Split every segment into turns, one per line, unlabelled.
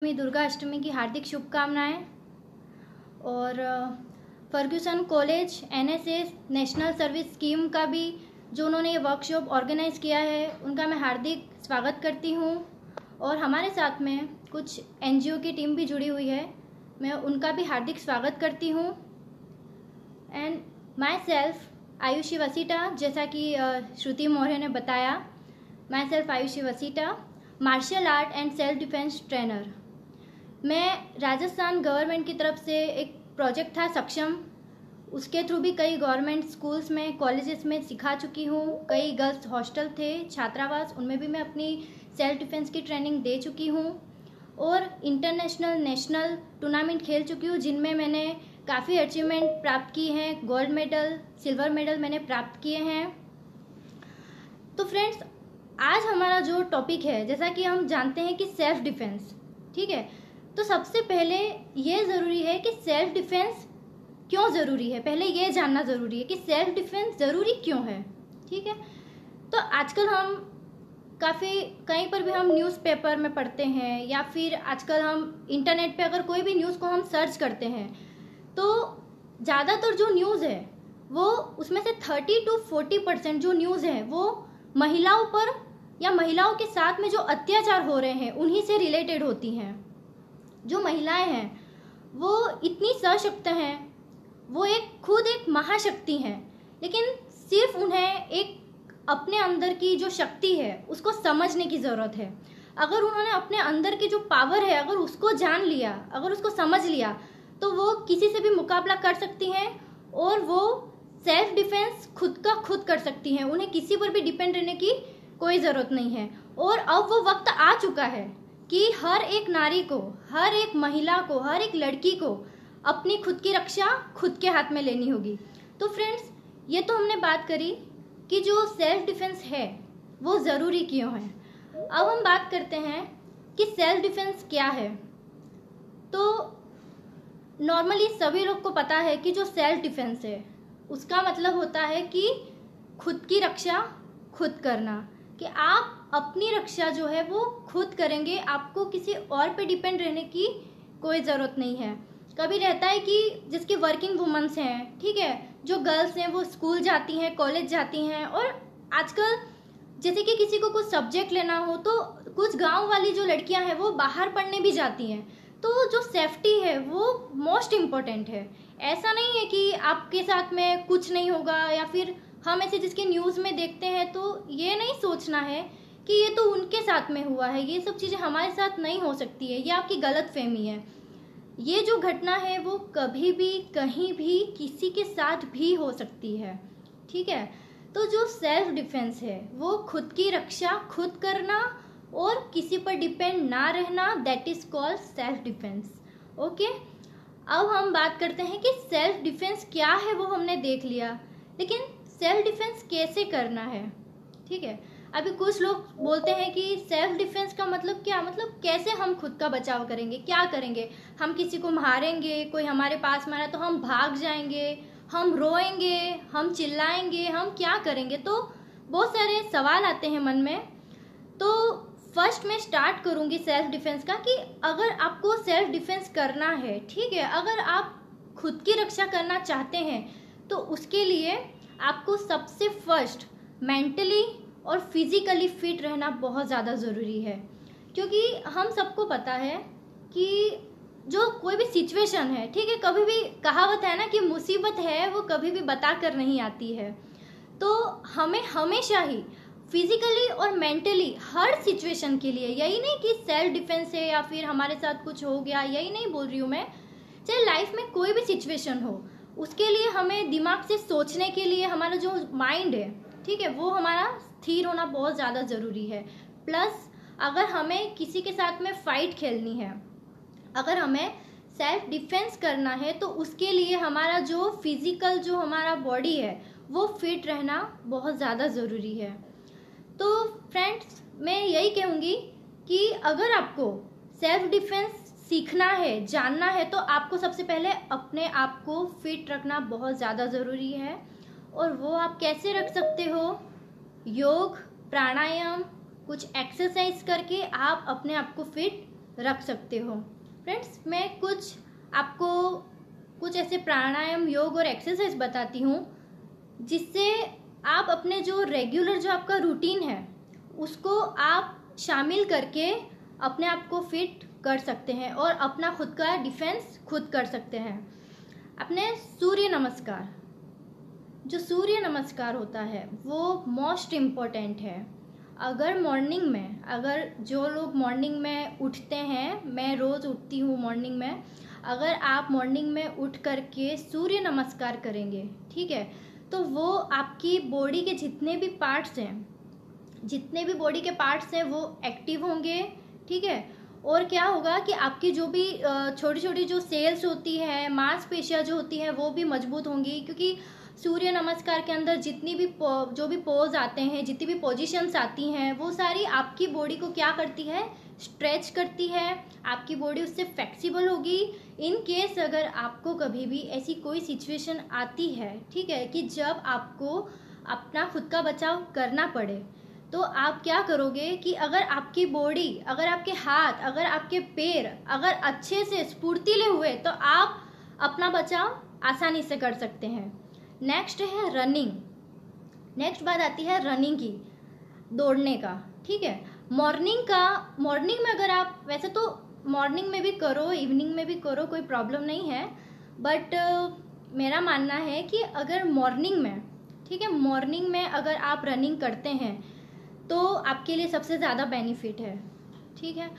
दुर्गा अष्टमी की हार्दिक शुभकामनाएं। और Fergusson college NSS national service scheme का भी जो उन्होंने ये वर्कशॉप ऑर्गेनाइज़ किया है उनका मैं हार्दिक स्वागत करती हूँ। और हमारे साथ में कुछ एनजीओ की टीम भी जुड़ी हुई है, मैं उनका भी हार्दिक स्वागत करती हूँ। And myself Ayushi Vasita, जैसा कि श्रुति मौर्य ने बताया, myself Ayushi Vasita, martial art and self defence trainer. मैं राजस्थान गवर्नमेंट की तरफ से एक प्रोजेक्ट था सक्षम, उसके थ्रू भी कई गवर्नमेंट स्कूल्स में कॉलेजेस में सिखा चुकी हूँ। कई गर्ल्स हॉस्टल थे, छात्रावास, उनमें भी मैं अपनी सेल्फ डिफेंस की ट्रेनिंग दे चुकी हूँ। और इंटरनेशनल नेशनल टूर्नामेंट खेल चुकी हूँ जिनमें मैंने काफ़ी अचीवमेंट प्राप्त की हैं। गोल्ड मेडल, सिल्वर मेडल मैंने प्राप्त किए हैं। तो फ्रेंड्स, आज हमारा जो टॉपिक है, जैसा कि हम जानते हैं कि सेल्फ डिफेंस, ठीक है, तो सबसे पहले ये ज़रूरी है कि सेल्फ डिफेंस क्यों ज़रूरी है। पहले ये जानना ज़रूरी है कि सेल्फ डिफेंस ज़रूरी क्यों है, ठीक है। तो आजकल हम काफ़ी कहीं पर भी हम न्यूज़पेपर में पढ़ते हैं या फिर आजकल हम इंटरनेट पे अगर कोई भी न्यूज़ को हम सर्च करते हैं तो ज़्यादातर जो न्यूज़ है वो उसमें से 30 to 40% जो न्यूज़ है वो महिलाओं पर या महिलाओं के साथ में जो अत्याचार हो रहे हैं उन्हीं से रिलेटेड होती हैं। जो महिलाएं हैं वो इतनी सशक्त हैं, वो खुद एक महाशक्ति हैं, लेकिन सिर्फ उन्हें एक अपने अंदर की जो शक्ति है उसको समझने की ज़रूरत है। अगर उन्होंने अपने अंदर की जो पावर है अगर उसको जान लिया, अगर उसको समझ लिया, तो वो किसी से भी मुकाबला कर सकती हैं और वो सेल्फ डिफेंस खुद का खुद कर सकती हैं। उन्हें किसी पर भी डिपेंड रहने की कोई ज़रूरत नहीं है। और अब वो वक्त आ चुका है कि हर एक नारी को, हर एक महिला को, हर एक लड़की को अपनी खुद की रक्षा खुद के हाथ में लेनी होगी। तो फ्रेंड्स, ये तो हमने बात करी कि जो सेल्फ डिफेंस है वो ज़रूरी क्यों है। अब हम बात करते हैं कि सेल्फ डिफेंस क्या है। तो नॉर्मली सभी लोग को पता है कि जो सेल्फ डिफेंस है उसका मतलब होता है कि खुद की रक्षा खुद करना, कि आप अपनी रक्षा जो है वो खुद करेंगे, आपको किसी और पे डिपेंड रहने की कोई ज़रूरत नहीं है। कभी रहता है कि जिसकी वर्किंग वुमेन्स हैं, ठीक है, जो गर्ल्स हैं वो स्कूल जाती हैं, कॉलेज जाती हैं, और आजकल जैसे कि किसी को कुछ सब्जेक्ट लेना हो तो कुछ गांव वाली जो लड़कियां हैं वो बाहर पढ़ने भी जाती हैं। तो जो सेफ्टी है वो मोस्ट इम्पोर्टेंट है। ऐसा नहीं है कि आपके साथ में कुछ नहीं होगा, या फिर हम ऐसे जिसके न्यूज़ में देखते हैं तो ये नहीं सोचना है कि ये तो उनके साथ में हुआ है, ये सब चीज़ें हमारे साथ नहीं हो सकती है, ये आपकी गलत फहमी है। ये जो घटना है वो कभी भी कहीं भी किसी के साथ भी हो सकती है, ठीक है। तो जो सेल्फ डिफेंस है वो खुद की रक्षा खुद करना और किसी पर डिपेंड ना रहना, that is called self defence. Okay, अब हम बात करते हैं कि सेल्फ डिफेंस क्या है। वो हमने देख लिया, लेकिन सेल्फ डिफेंस कैसे करना है, ठीक है। अभी कुछ लोग बोलते हैं कि सेल्फ डिफेंस का मतलब क्या, मतलब कैसे हम खुद का बचाव करेंगे, क्या करेंगे, हम किसी को मारेंगे, कोई हमारे पास मारा तो हम भाग जाएंगे, हम रोएंगे, हम चिल्लाएंगे, हम क्या करेंगे। तो बहुत सारे सवाल आते हैं मन में। तो फर्स्ट मैं स्टार्ट करूंगी सेल्फ डिफेंस का, कि अगर आपको सेल्फ डिफेंस करना है, ठीक है, अगर आप खुद की रक्षा करना चाहते हैं तो उसके लिए आपको सबसे फर्स्ट मेंटली और फिजिकली फिट रहना बहुत ज़्यादा ज़रूरी है। क्योंकि हम सबको पता है कि जो कोई भी सिचुएशन है, ठीक है, कभी भी कहावत है ना कि मुसीबत है वो कभी भी बता कर नहीं आती है। तो हमें हमेशा ही फिजिकली और मेंटली हर सिचुएशन के लिए, यही नहीं कि सेल्फ डिफेंस है या फिर हमारे साथ कुछ हो गया, यही नहीं बोल रही हूँ मैं, चाहे लाइफ में कोई भी सिचुएशन हो उसके लिए हमें दिमाग से सोचने के लिए हमारा जो माइंड है, ठीक है, वो हमारा स्थिर होना बहुत ज़्यादा ज़रूरी है। प्लस अगर हमें किसी के साथ में फाइट खेलनी है, अगर हमें सेल्फ डिफेंस करना है, तो उसके लिए हमारा जो फिजिकल जो हमारा बॉडी है वो फिट रहना बहुत ज़्यादा ज़रूरी है। तो फ्रेंड्स, मैं यही कहूँगी कि अगर आपको सेल्फ डिफेंस सीखना है, जानना है, तो आपको सबसे पहले अपने आप को फिट रखना बहुत ज़्यादा ज़रूरी है। और वो आप कैसे रख सकते हो? योग, प्राणायाम, कुछ एक्सरसाइज करके आप अपने आप को फिट रख सकते हो। फ्रेंड्स, मैं आपको कुछ ऐसे प्राणायाम, योग और एक्सरसाइज बताती हूँ जिससे आप अपने जो रेगुलर जो आपका रूटीन है उसको आप शामिल करके अपने आप को फिट कर सकते हैं और अपना खुद का डिफेंस खुद कर सकते हैं। अपने सूर्य नमस्कार, जो सूर्य नमस्कार होता है वो मोस्ट इम्पॉर्टेंट है। अगर मॉर्निंग में, अगर जो लोग मॉर्निंग में उठते हैं, मैं रोज़ उठती हूँ मॉर्निंग में, अगर आप मॉर्निंग में उठ करके सूर्य नमस्कार करेंगे, ठीक है, तो वो आपकी बॉडी के जितने भी बॉडी के पार्ट्स हैं वो एक्टिव होंगे, ठीक है। और क्या होगा कि आपकी जो भी छोटी छोटी जो सेल्स होती है, मांसपेशियां जो होती हैं वो भी मजबूत होंगी, क्योंकि सूर्य नमस्कार के अंदर जितनी भी जो भी पोज आते हैं, जितनी भी पोजीशंस आती हैं, वो सारी आपकी बॉडी को क्या करती है, स्ट्रेच करती है। आपकी बॉडी उससे फ्लेक्सिबल होगी। इन केस अगर आपको कभी भी ऐसी कोई सिचुएशन आती है, ठीक है, कि जब आपको अपना खुद का बचाव करना पड़े, तो आप क्या करोगे कि अगर आपकी बॉडी, अगर आपके हाथ, अगर आपके पैर अगर अच्छे से स्फूर्तिले हुए तो आप अपना बचाव आसानी से कर सकते हैं। नेक्स्ट है रनिंग। नेक्स्ट बात आती है रनिंग की, दौड़ने का, ठीक है। मॉर्निंग में अगर आप, वैसे तो मॉर्निंग में भी करो, इवनिंग में भी करो, कोई प्रॉब्लम नहीं है, बट मेरा मानना है कि अगर मॉर्निंग में, ठीक है, मॉर्निंग में अगर आप रनिंग करते हैं तो आपके लिए सबसे ज़्यादा बेनिफिट है, ठीक है।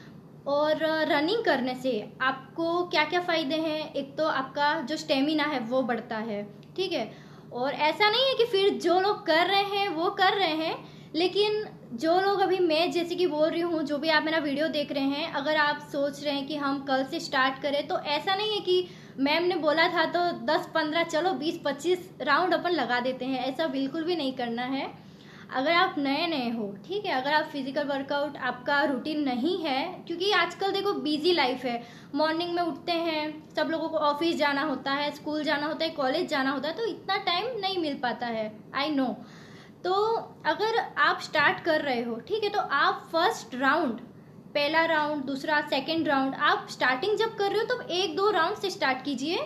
और रनिंग करने से आपको क्या क्या फ़ायदे हैं, एक तो आपका जो स्टेमिना है वो बढ़ता है, ठीक है। और ऐसा नहीं है कि फिर जो लोग कर रहे हैं वो कर रहे हैं, लेकिन जो लोग, अभी मैं जैसे कि बोल रही हूँ, जो भी आप मेरा वीडियो देख रहे हैं, अगर आप सोच रहे हैं कि हम कल से स्टार्ट करें, तो ऐसा नहीं है कि मैम ने बोला था तो 10-15 चलो 20-25 राउंड अपन लगा देते हैं, ऐसा बिल्कुल भी नहीं करना है। अगर आप नए हो, ठीक है, अगर आप फिजिकल वर्कआउट आपका रूटीन नहीं है, क्योंकि आजकल देखो बिजी लाइफ है, मॉर्निंग में उठते हैं, सब लोगों को ऑफिस जाना होता है, स्कूल जाना होता है, कॉलेज जाना होता है, तो इतना टाइम नहीं मिल पाता है, आई नो। तो अगर आप स्टार्ट कर रहे हो, ठीक है, तो आप फर्स्ट राउंड, पहला राउंड, दूसरा, सेकेंड राउंड, आप स्टार्टिंग जब कर रहे हो तो 1-2 राउंड से स्टार्ट कीजिए।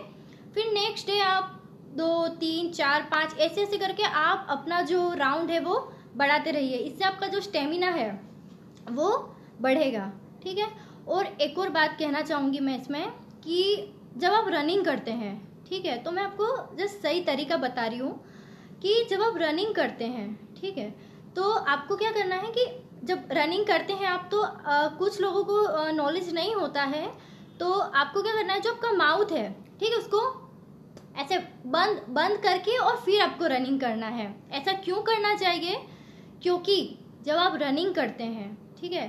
फिर नेक्स्ट डे आप 2, 3, 4, 5 ऐसे ऐसे करके आप अपना जो राउंड है वो बढ़ाते रहिए। इससे आपका जो स्टेमिना है वो बढ़ेगा, ठीक है। और एक और बात कहना चाहूँगी मैं इसमें, कि जब आप रनिंग करते हैं, ठीक है, तो मैं आपको जस्ट सही तरीका बता रही हूँ कि जब आप रनिंग करते हैं, ठीक है, तो आपको क्या करना है कि जब रनिंग करते हैं आप, तो कुछ लोगों को नॉलेज नहीं होता है, तो आपको क्या करना है, जो आपका माउथ है, ठीक है, उसको ऐसे बंद करके और फिर आपको रनिंग करना है। ऐसा क्यों करना चाहिए, क्योंकि जब आप रनिंग करते हैं, ठीक है,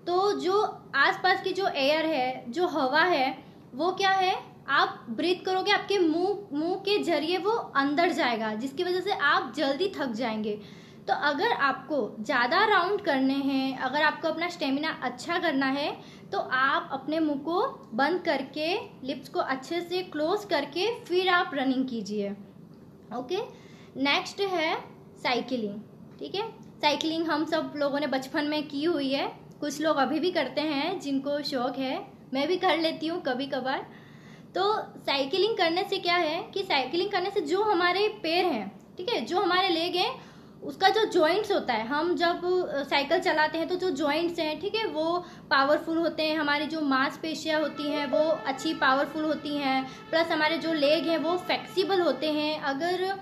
तो जो आसपास की जो एयर है, जो हवा है, वो क्या है, आप ब्रीथ करोगे, आपके मुंह के जरिए वो अंदर जाएगा, जिसकी वजह से आप जल्दी थक जाएंगे। तो अगर आपको ज़्यादा राउंड करने हैं, अगर आपको अपना स्टेमिना अच्छा करना है, तो आप अपने मुंह को बंद करके, लिप्स को अच्छे से क्लोज करके फिर आप रनिंग कीजिए। ओके, नेक्स्ट है साइकिलिंग, ठीक है। साइकिलिंग हम सब लोगों ने बचपन में की हुई है, कुछ लोग अभी भी करते हैं जिनको शौक है, मैं भी कर लेती हूँ कभी कभार। तो साइकिलिंग करने से क्या है कि साइकिलिंग करने से जो हमारे पैर हैं, ठीक है, जो हमारे लेग हैं, उसका जो जॉइंट्स होता है, हम जब साइकिल चलाते हैं तो जो जॉइंट्स हैं, ठीक है, वो पावरफुल होते हैं, हमारी जो मांसपेशियां होती हैं वो अच्छी पावरफुल होती हैं, प्लस हमारे जो लेग हैं वो फ्लेक्सिबल होते हैं। अगर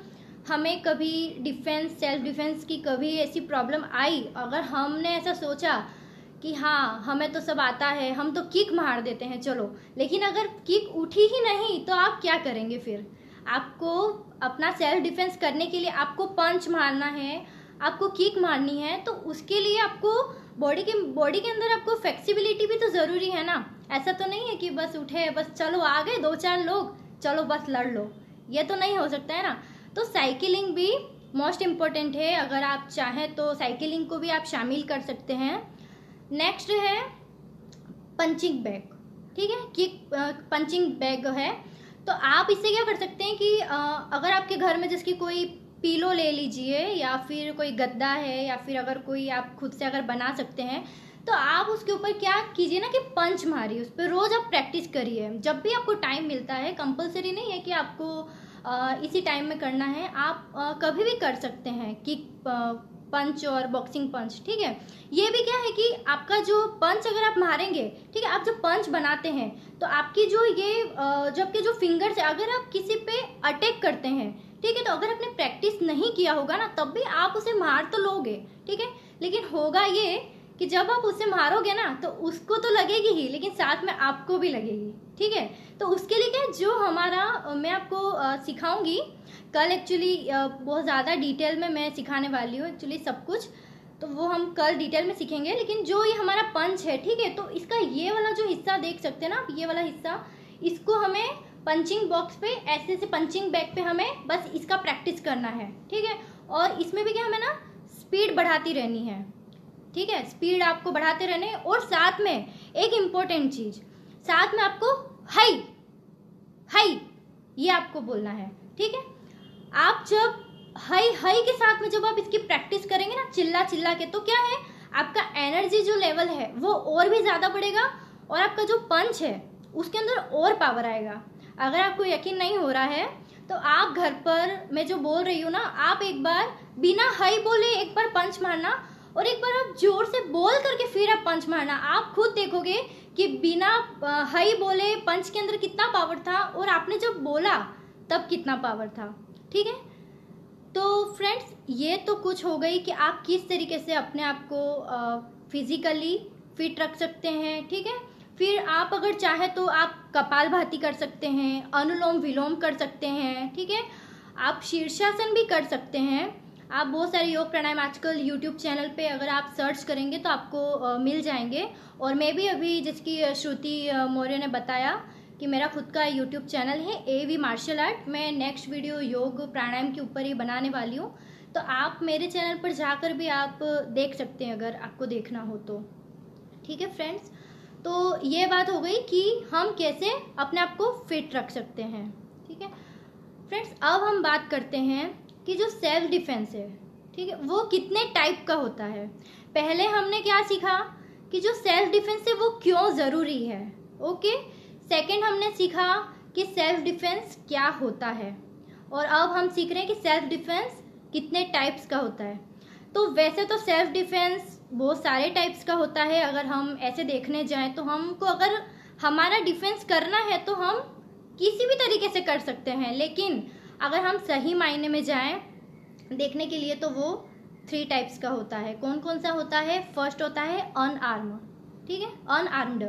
हमें कभी सेल्फ डिफेंस की कभी ऐसी प्रॉब्लम आई, अगर हमने ऐसा सोचा कि हाँ हमें तो सब आता है, हम तो किक मार देते हैं चलो, लेकिन अगर किक उठी ही नहीं तो आप क्या करेंगे फिर? आपको अपना सेल्फ डिफेंस करने के लिए आपको पंच मारना है, आपको किक मारनी है, तो उसके लिए आपको बॉडी के अंदर आपको फ्लेक्सिबिलिटी भी तो ज़रूरी है ना। ऐसा तो नहीं है कि बस उठे, बस चलो आ गए 2-4 लोग, चलो बस लड़ लो, ये तो नहीं हो सकता है ना। तो साइकिलिंग भी मोस्ट इम्पोर्टेंट है, अगर आप चाहें तो साइकिलिंग को भी आप शामिल कर सकते हैं। नेक्स्ट है पंचिंग बैग, ठीक है, किक पंचिंग बैग है। तो आप इससे क्या कर सकते हैं कि अगर आपके घर में जिसकी कोई पीलो ले लीजिए, या फिर कोई गद्दा है, या फिर अगर कोई आप खुद से अगर बना सकते हैं, तो आप उसके ऊपर क्या कीजिए ना कि पंच मारिए, उस पर रोज़ आप प्रैक्टिस करिए। जब भी आपको टाइम मिलता है, कंपलसरी नहीं है कि आपको इसी टाइम में करना है, आप कभी भी कर सकते हैं किक पंच और बॉक्सिंग पंच, ठीक है। ये भी क्या है कि आपका जो पंच अगर आप मारेंगे, ठीक है, आप जब पंच बनाते हैं तो आपकी जो ये जो आपके जो फिंगर्स है, अगर आप किसी पे अटैक करते हैं, ठीक है, तो अगर आपने प्रैक्टिस नहीं किया होगा ना, तब भी आप उसे मार तो लोगे, ठीक है, लेकिन होगा ये कि जब आप उसे मारोगे ना तो उसको तो लगेगी ही, लेकिन साथ में आपको भी लगेगी, ठीक है। तो उसके लिए क्या, जो हमारा मैं आपको सिखाऊंगी कल, एक्चुअली बहुत ज़्यादा डिटेल में मैं सिखाने वाली हूँ एक्चुअली सब कुछ, तो वो हम कल डिटेल में सीखेंगे। लेकिन जो ये हमारा पंच है, ठीक है, तो इसका ये वाला जो हिस्सा देख सकते हैं ना आप, ये वाला हिस्सा, इसको हमें पंचिंग बॉक्स पे ऐसे से पंचिंग बैग पे हमें बस इसका प्रैक्टिस करना है, ठीक है। और इसमें भी क्या हमें ना स्पीड बढ़ाती रहनी है, ठीक है, स्पीड आपको बढ़ाते रहने। और साथ में एक इम्पोर्टेंट चीज, साथ में आपको हाई हाई ये आपको बोलना है, ठीक है। आप जब हाई हाई के साथ में जब आप इसकी प्रैक्टिस करेंगे ना चिल्ला चिल्ला के, तो क्या है, आपका एनर्जी जो लेवल है वो और भी ज्यादा बढ़ेगा और आपका जो पंच है उसके अंदर और पावर आएगा। अगर आपको यकीन नहीं हो रहा है तो आप घर पर, मैं जो बोल रही हूँ ना, आप एक बार बिना हाई बोले एक बार पंच मारना और एक बार आप जोर से बोल करके फिर आप पंच मारना। आप खुद देखोगे कि बिना हाई बोले पंच के अंदर कितना पावर था और आपने जब बोला तब कितना पावर था, ठीक है। तो फ्रेंड्स, ये तो कुछ हो गई कि आप किस तरीके से अपने आप को फिजिकली फिट रख सकते हैं, ठीक है। फिर आप अगर चाहे तो आप कपालभाति कर सकते हैं, अनुलोम विलोम कर सकते हैं, ठीक है, आप शीर्षासन भी कर सकते हैं। आप बहुत सारे योग प्राणायाम आजकल यूट्यूब चैनल पे अगर आप सर्च करेंगे तो आपको मिल जाएंगे। और मैं भी अभी, जिसकी श्रुति मौर्य ने बताया कि मेरा खुद का यूट्यूब चैनल है AV मार्शल आर्ट, मैं नेक्स्ट वीडियो योग प्राणायाम के ऊपर ही बनाने वाली हूँ, तो आप मेरे चैनल पर जाकर भी आप देख सकते हैं अगर आपको देखना हो तो, ठीक है फ्रेंड्स। तो ये बात हो गई कि हम कैसे अपने आप को फिट रख सकते हैं, ठीक है फ्रेंड्स। अब हम बात करते हैं कि जो सेल्फ डिफेंस है, ठीक है, वो कितने टाइप का होता है। पहले हमने क्या सीखा कि जो सेल्फ डिफेंस है वो क्यों ज़रूरी है, ओके। सेकंड हमने सीखा कि सेल्फ डिफेंस क्या होता है, और अब हम सीख रहे हैं कि सेल्फ डिफेंस कितने टाइप्स का होता है। तो वैसे तो सेल्फ डिफेंस बहुत सारे टाइप्स का होता है, अगर हम ऐसे देखने जाएं तो हमको अगर हमारा डिफेंस करना है तो हम किसी भी तरीके से कर सकते हैं, लेकिन अगर हम सही मायने में जाएं देखने के लिए तो वो 3 टाइप्स का होता है। कौन कौन सा होता है? फर्स्ट होता है अनआर्म, ठीक है, अनआर्म्ड।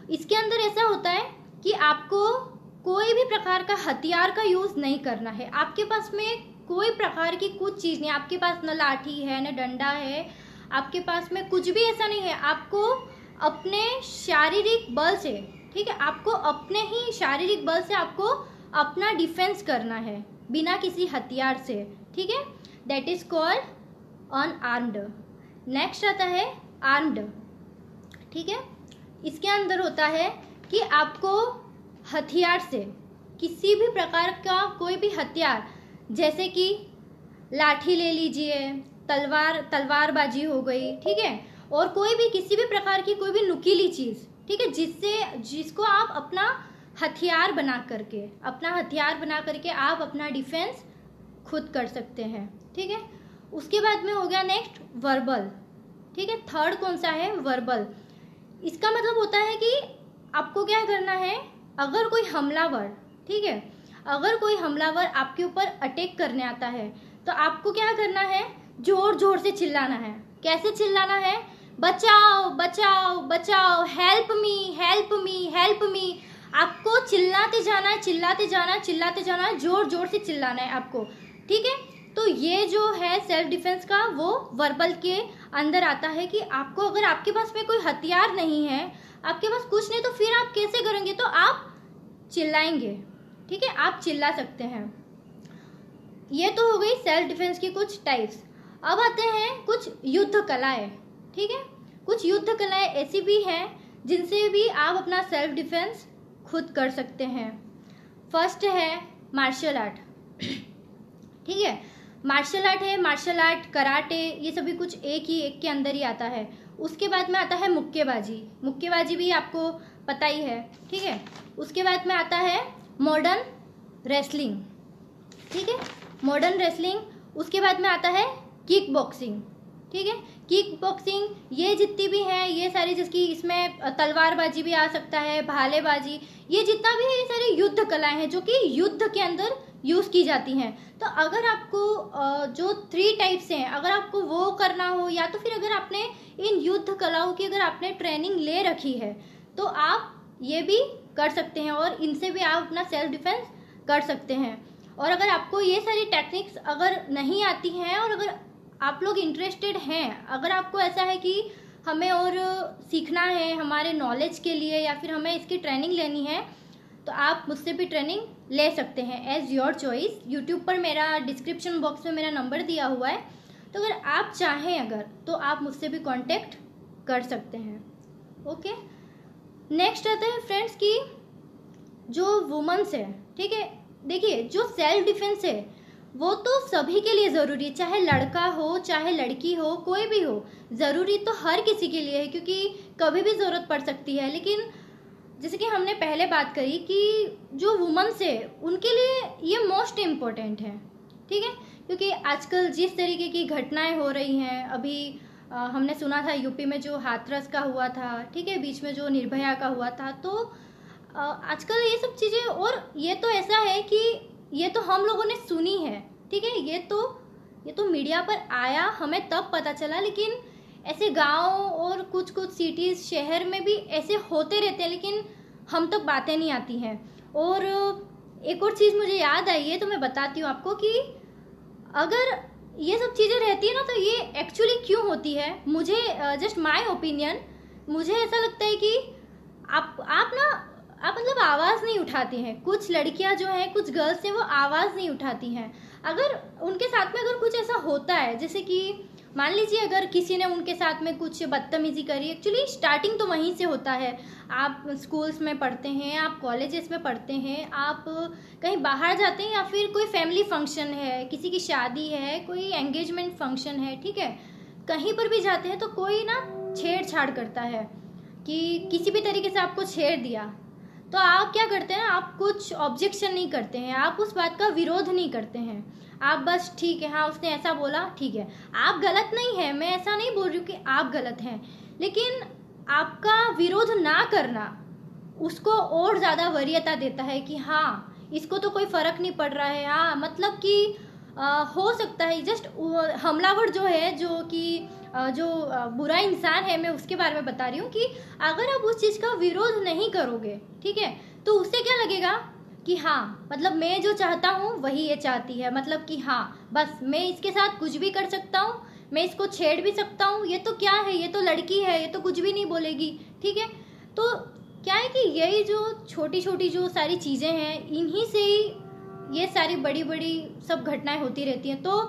इसके अंदर ऐसा होता है कि आपको कोई भी प्रकार का हथियार का यूज नहीं करना है। आपके पास में कोई प्रकार की कुछ चीज नहीं, आपके पास न लाठी है न डंडा है, आपके पास में कुछ भी ऐसा नहीं है। आपको अपने शारीरिक बल से, ठीक है, आपको अपने ही शारीरिक बल से आपको अपना डिफेंस करना है बिना किसी हथियार से, ठीक है। That is called unarmoured. Next आता है आर्म्ड, ठीक है। इसके अंदर होता है कि आपको हथियार से, किसी भी प्रकार का कोई भी हथियार, जैसे कि लाठी ले लीजिए, तलवारबाजी हो गई, ठीक है, और कोई भी किसी भी प्रकार की कोई भी नुकीली चीज, ठीक है, जिसको आप अपना हथियार बना करके आप अपना डिफेंस खुद कर सकते हैं, ठीक है। उसके बाद में हो गया नेक्स्ट वर्बल, ठीक है। थर्ड कौन सा है? वर्बल। इसका मतलब होता है कि आपको क्या करना है, अगर कोई हमलावर, ठीक है, अगर कोई हमलावर आपके ऊपर अटैक करने आता है तो आपको क्या करना है, जोर जोर से चिल्लाना है। कैसे चिल्लाना है? बचाओ बचाओ बचाओ, help me help me help me. आपको चिल्लाते जाना है, चिल्लाते जाना है, चिल्लाते जाना है, जोर जोर से चिल्लाना है आपको, ठीक है। तो ये जो है सेल्फ डिफेंस का, वो वर्बल के अंदर आता है कि आपको, अगर आपके पास में कोई हथियार नहीं है, आपके पास कुछ नहीं, तो फिर आप कैसे करेंगे? तो आप चिल्लाएंगे, ठीक है, आप चिल्ला सकते हैं। ये तो हो गई सेल्फ डिफेंस की कुछ टाइप्स। अब आते हैं कुछ युद्ध कलाएं, ठीक है। कुछ युद्ध कलाएं ऐसी भी हैं जिनसे भी आप अपना सेल्फ डिफेंस खुद कर सकते हैं। फर्स्ट है मार्शल आर्ट, ठीक है। मार्शल आर्ट है, मार्शल आर्ट, कराटे, ये सभी कुछ एक के अंदर ही आता है। उसके बाद में आता है मुक्केबाजी। मुक्केबाजी भी आपको पता ही है, ठीक है। उसके बाद में आता है मॉडर्न रेसलिंग, ठीक है, मॉडर्न रेसलिंग। उसके बाद में आता है किक बॉक्सिंग, ठीक है। किक बॉक्सिंग ये जितनी भी हैं, ये सारी जिसकी इसमें तलवारबाजी भी आ सकता है, भालेबाजी, ये जितना भी है ये सारी युद्ध कलाएं हैं जो कि युद्ध के अंदर यूज़ की जाती हैं। तो अगर आपको जो 3 टाइप्स हैं अगर आपको वो करना हो, या तो फिर अगर आपने इन युद्ध कलाओं की अगर आपने ट्रेनिंग ले रखी है तो आप ये भी कर सकते हैं और इनसे भी आप अपना सेल्फ डिफेंस कर सकते हैं। और अगर आपको ये सारी टेक्निक्स अगर नहीं आती हैं और अगर आप लोग इंटरेस्टेड हैं, अगर आपको ऐसा है कि हमें और सीखना है हमारे नॉलेज के लिए या फिर हमें इसकी ट्रेनिंग लेनी है, तो आप मुझसे भी ट्रेनिंग ले सकते हैं एज योर चॉइस। यूट्यूब पर मेरा डिस्क्रिप्शन बॉक्स में मेरा नंबर दिया हुआ है, तो अगर आप चाहें अगर तो आप मुझसे भी कांटेक्ट कर सकते हैं। ओके, नेक्स्ट आता है फ्रेंड्स की जो वुमेन्स है, ठीक है। देखिए जो सेल्फ डिफेंस है वो तो सभी के लिए ज़रूरी है, चाहे लड़का हो चाहे लड़की हो, कोई भी हो, ज़रूरी तो हर किसी के लिए है क्योंकि कभी भी ज़रूरत पड़ सकती है। लेकिन जैसे कि हमने पहले बात करी कि जो वुमेन्स है उनके लिए ये मोस्ट इम्पोर्टेंट है, ठीक है। क्योंकि आजकल जिस तरीके की घटनाएं हो रही हैं, अभी हमने सुना था यूपी में जो हाथरस का हुआ था, ठीक है, बीच में जो निर्भया का हुआ था, तो आजकल ये सब चीज़ें, और ये तो ऐसा है कि ये तो हम लोगों ने सुनी है, ठीक है, ये तो मीडिया पर आया, हमें तब पता चला, लेकिन ऐसे गांव और कुछ कुछ सिटीज़ शहर में भी ऐसे होते रहते हैं, लेकिन हम तक बातें नहीं आती हैं। और एक और चीज़ मुझे याद आई है तो मैं बताती हूँ आपको कि अगर ये सब चीज़ें रहती है ना तो ये एक्चुअली क्यों होती है। मुझे जस्ट माय ओपिनियन, मुझे ऐसा लगता है कि आप मतलब आवाज़ नहीं उठाती हैं। कुछ लड़कियां जो हैं, कुछ गर्ल्स हैं, वो आवाज़ नहीं उठाती हैं। अगर उनके साथ में अगर कुछ ऐसा होता है, जैसे कि मान लीजिए अगर किसी ने उनके साथ में कुछ बदतमीजी करी, एक्चुअली स्टार्टिंग तो वहीं से होता है। आप स्कूल्स में पढ़ते हैं, आप कॉलेजेस में पढ़ते हैं, आप कहीं बाहर जाते हैं या फिर कोई फैमिली फंक्शन है, किसी की शादी है, कोई एंगेजमेंट फंक्शन है, ठीक है, कहीं पर भी जाते हैं तो कोई ना छेड़छाड़ करता है कि किसी भी तरीके से आपको छेड़ दिया, तो आप क्या करते हैं, आप कुछ ऑब्जेक्शन नहीं करते हैं, आप उस बात का विरोध नहीं करते हैं, आप बस ठीक है, हाँ उसने ऐसा बोला, ठीक है, आप गलत नहीं है, मैं ऐसा नहीं बोल रही हूँ कि आप गलत हैं, लेकिन आपका विरोध ना करना उसको और ज़्यादा वरीयता देता है कि हाँ इसको तो कोई फ़र्क नहीं पड़ रहा है। हाँ मतलब कि हो सकता है जस्ट हमलावर जो है, जो कि जो बुरा इंसान है, मैं उसके बारे में बता रही हूँ कि अगर आप उस चीज़ का विरोध नहीं करोगे, ठीक है, तो उससे क्या लगेगा कि हाँ मतलब मैं जो चाहता हूँ वही ये चाहती है, मतलब कि हाँ बस मैं इसके साथ कुछ भी कर सकता हूँ, मैं इसको छेड़ भी सकता हूँ, ये तो क्या है, ये तो लड़की है, ये तो कुछ भी नहीं बोलेगी, ठीक है। तो क्या है कि यही जो छोटी छोटी जो सारी चीज़ें हैं, इन्हीं से ही ये सारी बड़ी बड़ी सब घटनाएं होती रहती हैं। तो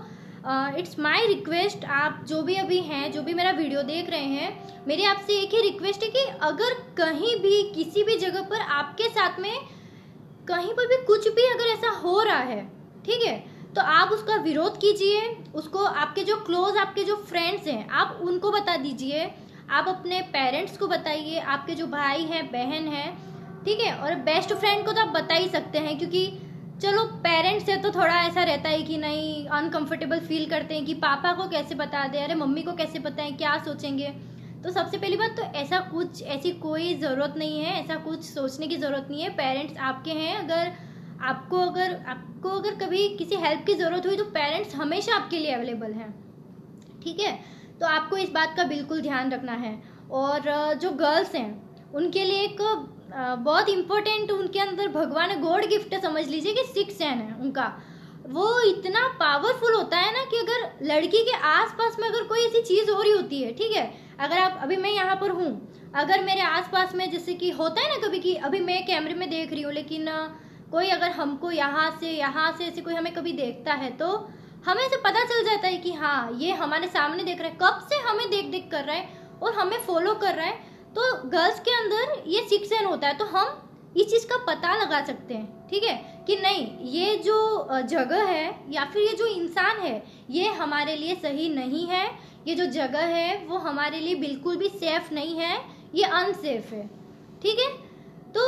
इट्स माय रिक्वेस्ट, आप जो भी अभी हैं, जो भी मेरा वीडियो देख रहे हैं, मेरी आपसे एक ही रिक्वेस्ट है कि अगर कहीं भी किसी भी जगह पर आपके साथ में कहीं पर भी कुछ भी अगर ऐसा हो रहा है, ठीक है, तो आप उसका विरोध कीजिए, उसको आपके जो क्लोज आपके जो फ्रेंड्स हैं आप उनको बता दीजिए, आप अपने पेरेंट्स को बताइए, आपके जो भाई हैं बहन हैं, ठीक है, और बेस्ट फ्रेंड को तो आप बता ही सकते हैं, क्योंकि चलो पेरेंट्स से तो थोड़ा ऐसा रहता है कि नहीं, अनकंफर्टेबल फील करते हैं कि पापा को कैसे बता दें, अरे मम्मी को कैसे बताएं, क्या सोचेंगे। तो सबसे पहली बात तो ऐसी कोई ज़रूरत नहीं है, ऐसा कुछ सोचने की ज़रूरत नहीं है। पेरेंट्स आपके हैं, अगर आपको अगर कभी किसी हेल्प की ज़रूरत हुई तो पेरेंट्स हमेशा आपके लिए अवेलेबल हैं, ठीक है। तो आपको इस बात का बिल्कुल ध्यान रखना है। और जो गर्ल्स हैं उनके लिए एक बहुत इम्पोर्टेंट, उनके अंदर भगवान ने गॉड गिफ्ट समझ लीजिए कि 6 सेंस है उनका, वो इतना पावरफुल होता है ना कि अगर लड़की के आसपास में अगर कोई ऐसी चीज़ हो रही होती है, ठीक है, अगर आप अभी मैं यहाँ पर हूँ, अगर मेरे आसपास में जैसे कि होता है ना कभी कि अभी मैं कैमरे में देख रही हूँ, लेकिन कोई अगर हमको यहाँ से ऐसे कोई हमें कभी देखता है तो हमें से पता चल जाता है कि हाँ ये हमारे सामने देख रहा है, कब से हमें देख कर रहा है और हमें फॉलो कर रहा है। तो गर्ल्स के अंदर ये 6 सेंस होता है, तो हम इस चीज़ का पता लगा सकते हैं, ठीक है, कि नहीं ये जो जगह है या फिर ये जो इंसान है ये हमारे लिए सही नहीं है, ये जो जगह है वो हमारे लिए बिल्कुल भी सेफ नहीं है, ये अनसेफ है। ठीक है, तो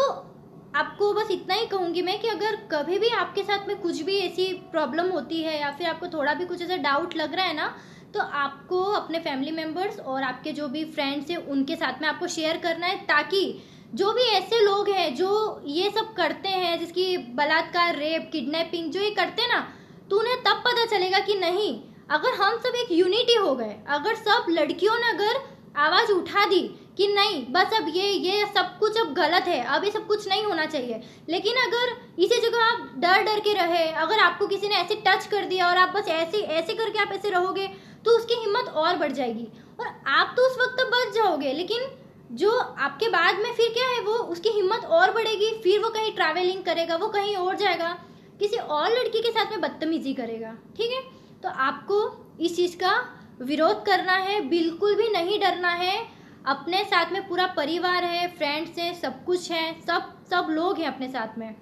आपको बस इतना ही कहूँगी मैं कि अगर कभी भी आपके साथ में कुछ भी ऐसी प्रॉब्लम होती है या फिर आपको थोड़ा भी कुछ ऐसा डाउट लग रहा है ना, तो आपको अपने फैमिली मेम्बर्स और आपके जो भी फ्रेंड्स हैं उनके साथ में आपको शेयर करना है, ताकि जो भी ऐसे लोग हैं जो ये सब करते हैं, जिसकी बलात्कार, रेप, किडनैपिंग जो ये करते हैं ना, तो उन्हें तब पता चलेगा कि नहीं, अगर हम सब एक यूनिटी हो गए, अगर सब लड़कियों ने अगर आवाज उठा दी कि नहीं बस अब ये सब कुछ अब गलत है, अब ये सब कुछ नहीं होना चाहिए, लेकिन अगर इसी जगह आप डर डर के रहे, अगर आपको किसी ने ऐसे टच कर दिया और आप बस ऐसे ऐसे करके आप ऐसे रहोगे, तो उसकी हिम्मत और बढ़ जाएगी और आप तो उस वक्त तो बच जाओगे, लेकिन जो आपके बाद में फिर क्या है, वो उसकी हिम्मत और बढ़ेगी, फिर वो कहीं ट्रैवलिंग करेगा, वो कहीं और जाएगा, किसी और लड़की के साथ में बदतमीजी करेगा। ठीक है, तो आपको इस चीज का विरोध करना है, बिल्कुल भी नहीं डरना है। अपने साथ में पूरा परिवार है, फ्रेंड्स हैं, सब कुछ है, सब लोग हैं अपने साथ में।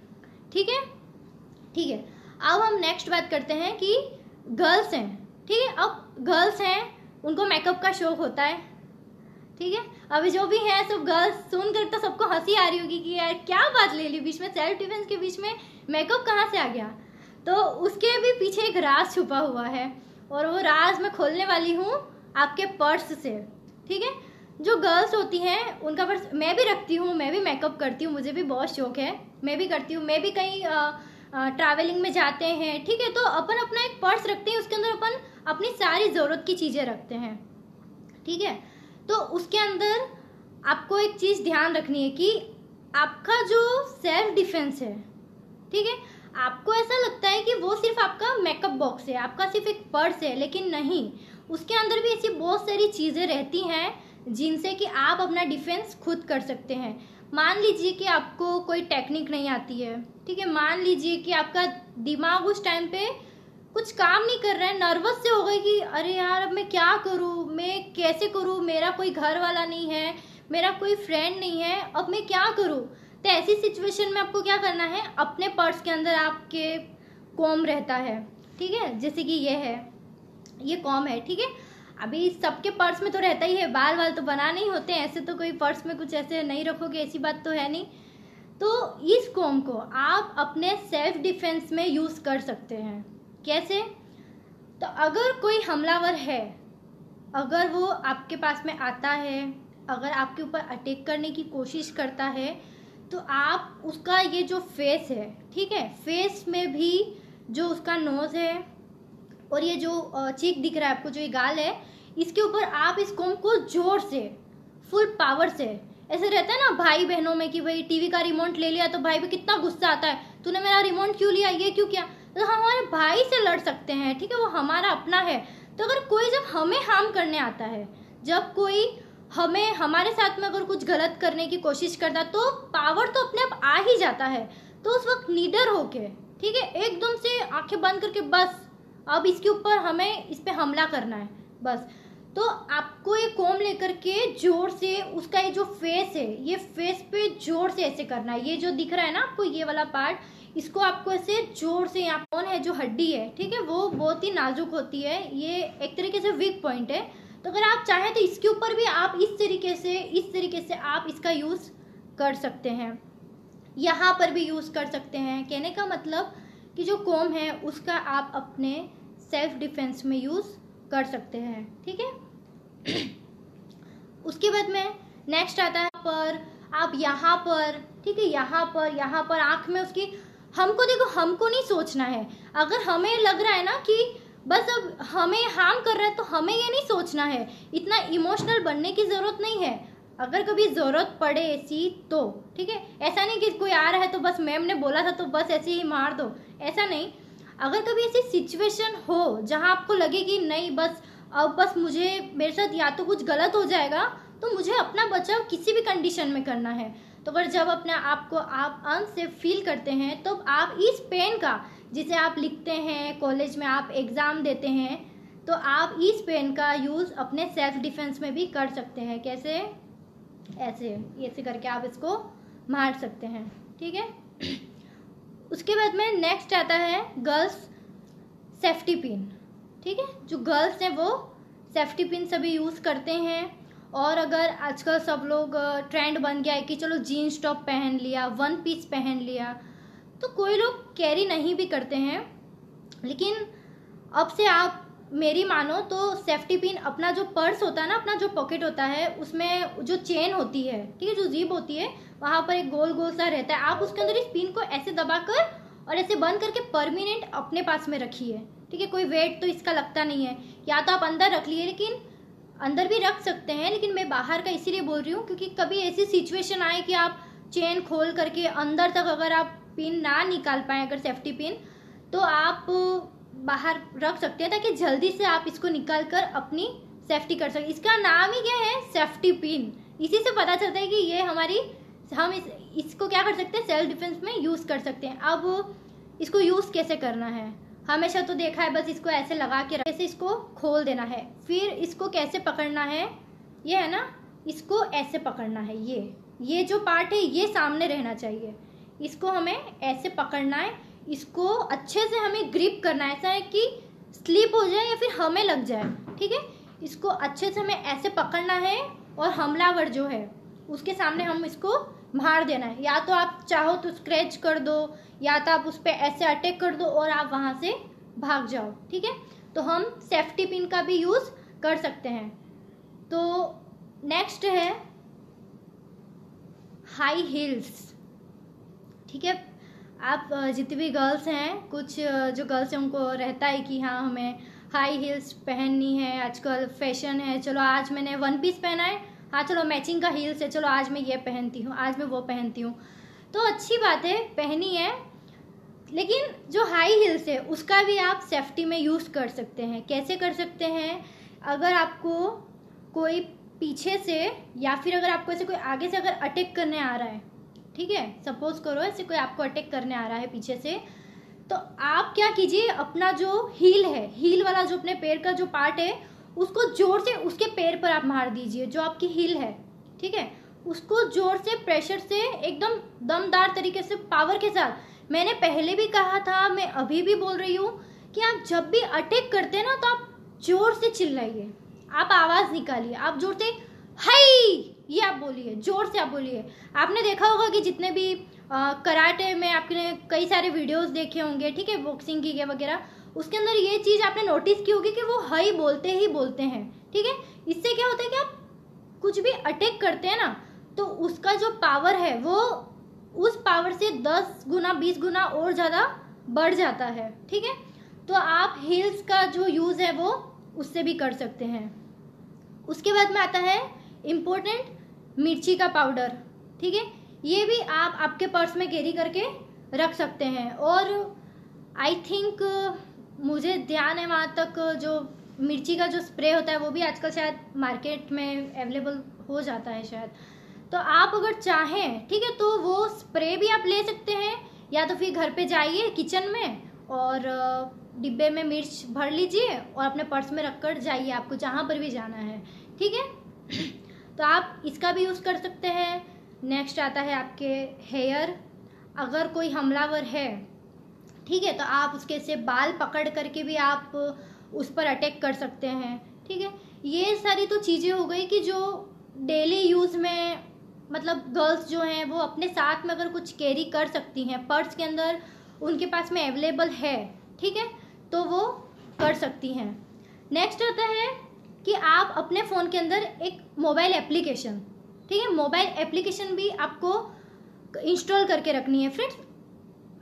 ठीक है, ठीक है। अब हम नेक्स्ट बात करते हैं कि गर्ल्स हैं। ठीक है, अब गर्ल्स हैं, उनको मेकअप का शौक होता है। ठीक है, अभी जो भी है सब गर्ल्स सुनकर तो सबको हंसी आ रही होगी कि यार क्या बात ले ली बीच में, सेल्फ डिफेंस के बीच में मेकअप कहाँ से आ गया। तो उसके भी पीछे एक राज छुपा हुआ है और वो राज मैं खोलने वाली हूँ आपके पर्स से। ठीक है, जो गर्ल्स होती हैं उनका पर्स मैं भी रखती हूँ, मैं भी मेकअप करती हूँ, मुझे भी बहुत शौक है, मैं भी करती हूँ। मैं भी कहीं ट्रैवलिंग में जाते हैं, ठीक है, तो अपन अपना एक पर्स रखते हैं, उसके अंदर अपन अपनी सारी ज़रूरत की चीज़ें रखते हैं। ठीक है, तो उसके अंदर आपको एक चीज़ ध्यान रखनी है कि आपका जो सेल्फ डिफेंस है, ठीक है, आपको ऐसा लगता है कि वो सिर्फ आपका मेकअप बॉक्स है, आपका सिर्फ एक पर्स है, लेकिन नहीं, उसके अंदर भी ऐसी बहुत सारी चीज़ें रहती हैं जिनसे कि आप अपना डिफेंस खुद कर सकते हैं। मान लीजिए कि आपको कोई टेक्निक नहीं आती है, ठीक है, मान लीजिए कि आपका दिमाग उस टाइम पे कुछ काम नहीं कर रहा है, नर्वस से हो गई कि अरे यार अब मैं क्या करूँ, मैं कैसे करूँ, मेरा कोई घर वाला नहीं है, मेरा कोई फ्रेंड नहीं है, अब मैं क्या करूँ। तो ऐसी सिचुएशन में आपको क्या करना है, अपने पर्स के अंदर आपके कॉम रहता है, ठीक है, जैसे कि ये है, ये कॉम है, ठीक है। अभी सबके पर्स में तो रहता ही है, बाल वाल तो बना नहीं होते, ऐसे तो कोई पर्स में कुछ ऐसे नहीं रखोगे, ऐसी बात तो है नहीं। तो इस कॉम को आप अपने सेल्फ डिफेंस में यूज कर सकते हैं। कैसे? तो अगर कोई हमलावर है, अगर वो आपके पास में आता है, अगर आपके ऊपर अटैक करने की कोशिश करता है, तो आप उसका ये जो फेस है, ठीक है, फेस में भी जो उसका नोज है और ये जो चीक दिख रहा है आपको, जो ये गाल है, इसके ऊपर आप इस कॉम को जोर से, फुल पावर से, ऐसे रहता है ना भाई बहनों में कि भाई टीवी का रिमोट ले लिया तो भाई पे कितना गुस्सा आता है, तूने मेरा रिमोट क्यों लिया, ये क्यों किया। तो हम हमारे भाई से लड़ सकते हैं, ठीक है, वो हमारा अपना है। तो अगर कोई जब हमें हार्म करने आता है, जब कोई हमें हमारे साथ में अगर कुछ गलत करने की कोशिश करता, तो पावर तो अपने आप आ ही जाता है। तो उस वक्त निडर होके, ठीक है, एकदम से आंखें बंद करके बस अब इसके ऊपर हमें इस पे हमला करना है बस। तो आपको ये कॉम लेकर के जोर से उसका ये जो फेस है, ये फेस पे जोर से ऐसे करना है। ये जो दिख रहा है ना आपको, ये वाला पार्ट, इसको आपको ऐसे जोर से, यहाँ कौन है जो हड्डी है, ठीक है, वो बहुत ही नाजुक होती है, ये एक तरीके से वीक पॉइंट है। तो अगर आप चाहें तो इसके ऊपर भी आप इस तरीके से आप इसका यूज कर सकते हैं, यहाँ पर भी यूज कर सकते हैं। कहने का मतलब कि जो कॉम है उसका आप अपने सेल्फ डिफेंस में यूज कर सकते हैं, ठीक है। उसके बाद में नेक्स्ट आता है पर आप यहाँ पर, ठीक है, यहाँ पर आंख में उसकी, हमको देखो, हमको नहीं सोचना है। अगर हमें लग रहा है ना कि बस अब हमें हार्म कर रहा है, तो हमें ये नहीं सोचना है, इतना इमोशनल बनने की जरूरत नहीं है। अगर कभी जरूरत पड़े ऐसी तो, ठीक है, ऐसा नहीं कि कोई आ रहा है तो बस मैम ने बोला था तो बस ऐसे ही मार दो, ऐसा नहीं। अगर कभी ऐसी सिचुएशन हो जहां आपको लगे कि नहीं बस अब बस मेरे साथ या तो कुछ गलत हो जाएगा, तो मुझे अपना बचाव किसी भी कंडीशन में करना है। तो अगर जब अपने आप को आप अनसेफ फील करते हैं, तो आप इस पेन का, जिसे आप लिखते हैं कॉलेज में, आप एग्ज़ाम देते हैं, तो आप इस पेन का यूज़ अपने सेल्फ डिफेंस में भी कर सकते हैं। कैसे? ऐसे करके आप इसको मार सकते हैं, ठीक है। उसके बाद में नेक्स्ट आता है गर्ल्स सेफ्टी पिन, ठीक है। जो गर्ल्स हैं वो सेफ्टी पिन सभी यूज़ करते हैं। और अगर आजकल सब लोग ट्रेंड बन गया है कि चलो जीन्स टॉप पहन लिया, वन पीस पहन लिया, तो कोई लोग कैरी नहीं भी करते हैं। लेकिन अब से आप मेरी मानो तो सेफ्टी पिन अपना जो पर्स होता है ना, अपना जो पॉकेट होता है, उसमें जो चेन होती है, ठीक है, जो जिप होती है, वहाँ पर एक गोल गोल सा रहता है। आप उसके अंदर इस पिन को ऐसे दबाकर और ऐसे बंद करके परमानेंट अपने पास में रखिए, ठीक है। कोई वेट तो इसका लगता नहीं है। या तो आप अंदर रख लिए, लेकिन अंदर भी रख सकते हैं, लेकिन मैं बाहर का इसीलिए बोल रही हूँ क्योंकि कभी ऐसी सिचुएशन आए कि आप चेन खोल करके अंदर तक अगर आप पिन ना निकाल पाए, अगर सेफ्टी पिन, तो आप बाहर रख सकते हैं ताकि जल्दी से आप इसको निकाल कर अपनी सेफ्टी कर सकें। इसका नाम ही क्या है, सेफ्टी पिन। इसी से पता चलता है कि ये हमारी, हम इसको क्या कर सकते हैं, सेल्फ डिफेंस में यूज़ कर सकते हैं। अब इसको यूज़ कैसे करना है, हमेशा तो देखा है बस इसको ऐसे लगा के कैसे इसको खोल देना है, फिर इसको कैसे पकड़ना है, ये है ना, इसको ऐसे पकड़ना है। ये जो पार्ट है ये सामने रहना चाहिए, इसको हमें ऐसे पकड़ना है, इसको अच्छे से हमें ग्रिप करना है, ऐसा है कि स्लिप हो जाए या फिर हमें लग जाए, ठीक है। इसको अच्छे से हमें ऐसे पकड़ना है और हमलावर जो है उसके सामने हम इसको मार देना है। या तो आप चाहो तो स्क्रैच कर दो, या तो आप उस पर ऐसे अटैक कर दो और आप वहाँ से भाग जाओ, ठीक है। तो हम सेफ्टी पिन का भी यूज़ कर सकते हैं। तो नेक्स्ट है हाई हील्स, ठीक है। आप जितनी भी गर्ल्स हैं, कुछ जो गर्ल्स हैं उनको रहता है कि हाँ हमें हाई हील्स पहननी है, आजकल फैशन है, चलो आज मैंने वन पीस पहना है, हाँ चलो मैचिंग का हील्स है, चलो आज मैं ये पहनती हूँ, आज मैं वो पहनती हूँ। तो अच्छी बात है, पहनी है, लेकिन जो हाई हील्स है उसका भी आप सेफ्टी में यूज़ कर सकते हैं। कैसे कर सकते हैं, अगर आपको कोई पीछे से या फिर अगर आपको ऐसे कोई आगे से अगर अटैक करने आ रहा है, ठीक है, सपोज करो ऐसे कोई आपको अटैक करने आ रहा है पीछे से, तो आप क्या कीजिए, अपना जो हील है, हील वाला जो अपने पैर का जो पार्ट है, उसको जोर से उसके पैर पर आप मार दीजिए, जो आपकी हील है, ठीक है, उसको जोर से प्रेशर से एकदम दमदार तरीके से पावर के साथ। मैंने पहले भी कहा था, मैं अभी भी बोल रही हूँ कि आप जब भी अटैक करते हैं ना, तो आप जोर से चिल्लाइए, आप आवाज़ निकालिए, आप जोर से हाय ये आप बोलिए, जोर से आप बोलिए। आपने देखा होगा कि जितने भी कराटे में आपने कई सारे वीडियोस देखे होंगे, ठीक है, बॉक्सिंग की वगैरह, उसके अंदर ये चीज़ आपने नोटिस की होगी कि वो हाय बोलते ही बोलते हैं, ठीक है। इससे क्या होता है कि आप कुछ भी अटैक करते हैं ना, तो उसका जो पावर है वो उस पावर से 10 गुना 20 गुना और ज़्यादा बढ़ जाता है, ठीक है। तो आप हील्स का जो यूज़ है वो उससे भी कर सकते हैं। उसके बाद में आता है इम्पोर्टेंट मिर्ची का पाउडर, ठीक है, ये भी आप आपके पर्स में कैरी करके रख सकते हैं। और आई थिंक मुझे ध्यान है वहाँ तक, जो मिर्ची का जो स्प्रे होता है वो भी आजकल शायद मार्केट में अवेलेबल हो जाता है शायद। तो आप अगर चाहें, ठीक है, तो वो स्प्रे भी आप ले सकते हैं, या तो फिर घर पे जाइए किचन में और डिब्बे में मिर्च भर लीजिए और अपने पर्स में रख कर जाइए, आपको जहाँ पर भी जाना है, ठीक है। तो आप इसका भी यूज़ कर सकते हैं। नेक्स्ट आता है आपके हेयर, अगर कोई हमलावर है, ठीक है, तो आप उसके से बाल पकड़ करके भी आप उस पर अटैक कर सकते हैं, ठीक है। ये सारी तो चीज़ें हो गई कि जो डेली यूज़ में, मतलब गर्ल्स जो हैं वो अपने साथ में अगर कुछ कैरी कर सकती हैं, पर्स के अंदर उनके पास में अवेलेबल है, ठीक है, तो वो कर सकती हैं। नेक्स्ट आता है कि आप अपने फ़ोन के अंदर एक मोबाइल एप्लीकेशन, ठीक है, मोबाइल एप्लीकेशन भी आपको इंस्टॉल करके रखनी है। फ्रेंड्स,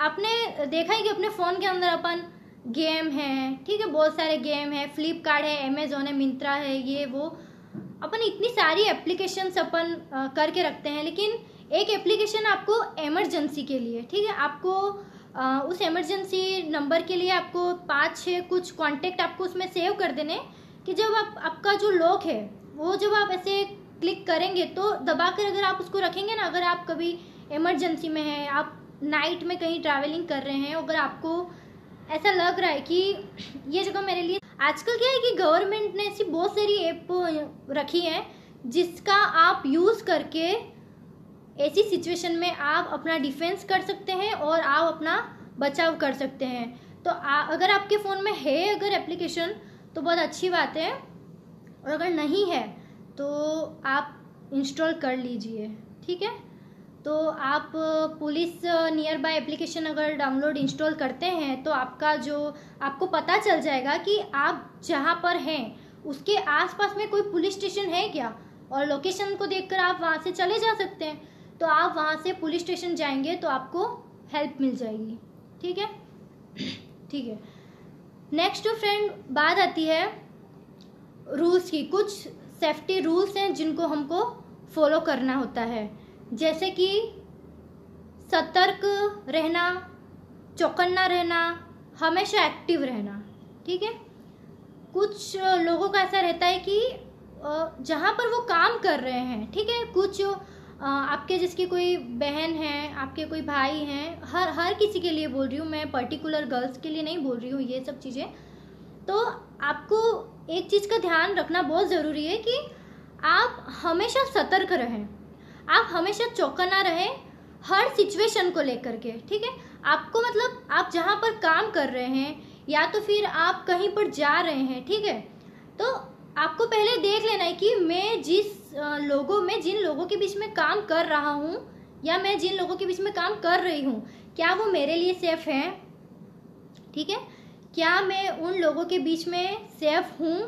आपने देखा है कि अपने फ़ोन के अंदर अपन गेम है, ठीक है, बहुत सारे गेम है, फ्लिपकार्ट है, अमेजोन है, मिंत्रा है, ये वो, अपन इतनी सारी एप्लीकेशंस अपन करके रखते हैं। लेकिन एक एप्लीकेशन आपको इमरजेंसी के लिए, ठीक है, आपको उस इमरजेंसी नंबर के लिए आपको 5-6 कुछ कॉन्टेक्ट आपको उसमें सेव कर देने, कि जब आपका जो लॉक है वो जब आप ऐसे क्लिक करेंगे तो दबाकर अगर आप उसको रखेंगे ना, अगर आप कभी इमरजेंसी में हैं, आप नाइट में कहीं ट्रैवलिंग कर रहे हैं, अगर आपको ऐसा लग रहा है कि ये जगह मेरे लिए, आजकल क्या है कि गवर्नमेंट ने ऐसी बहुत सारी ऐप रखी हैं जिसका आप यूज़ करके ऐसी सिचुएशन में आप अपना डिफेंस कर सकते हैं और आप अपना बचाव कर सकते हैं। तो अगर आपके फ़ोन में है अगर एप्लीकेशन तो बहुत अच्छी बात है, और अगर नहीं है तो आप इंस्टॉल कर लीजिए, ठीक है। तो आप पुलिस नियर बाय एप्लीकेशन अगर डाउनलोड इंस्टॉल करते हैं तो आपको पता चल जाएगा कि आप जहाँ पर हैं उसके आसपास में कोई पुलिस स्टेशन है क्या, और लोकेशन को देखकर आप वहाँ से चले जा सकते हैं। तो आप वहाँ से पुलिस स्टेशन जाएंगे तो आपको हेल्प मिल जाएगी, ठीक है। ठीक है, नेक्स्ट फ्रेंड बात आती है रूल्स की। कुछ सेफ्टी रूल्स हैं जिनको हमको फॉलो करना होता है, जैसे कि सतर्क रहना, चौकन्ना रहना, हमेशा एक्टिव रहना, ठीक है। कुछ लोगों का ऐसा रहता है कि जहाँ पर वो काम कर रहे हैं, ठीक है, कुछ आपके जिसकी कोई बहन है, आपके कोई भाई हैं, हर किसी के लिए बोल रही हूँ मैं, पर्टिकुलर गर्ल्स के लिए नहीं बोल रही हूँ ये सब चीज़ें। तो आपको एक चीज़ का ध्यान रखना बहुत ज़रूरी है कि आप हमेशा सतर्क रहें, आप हमेशा चौकन्ना रहें हर सिचुएशन को लेकर के, ठीक है। आपको मतलब आप जहाँ पर काम कर रहे हैं या तो फिर आप कहीं पर जा रहे हैं, ठीक है, तो आपको पहले देख लेना है कि मैं जिन लोगों के बीच में काम कर रहा हूँ या मैं जिन लोगों के बीच में काम कर रही हूँ, क्या वो मेरे लिए सेफ हैं, ठीक है। क्या मैं उन लोगों के बीच में सेफ हूँ,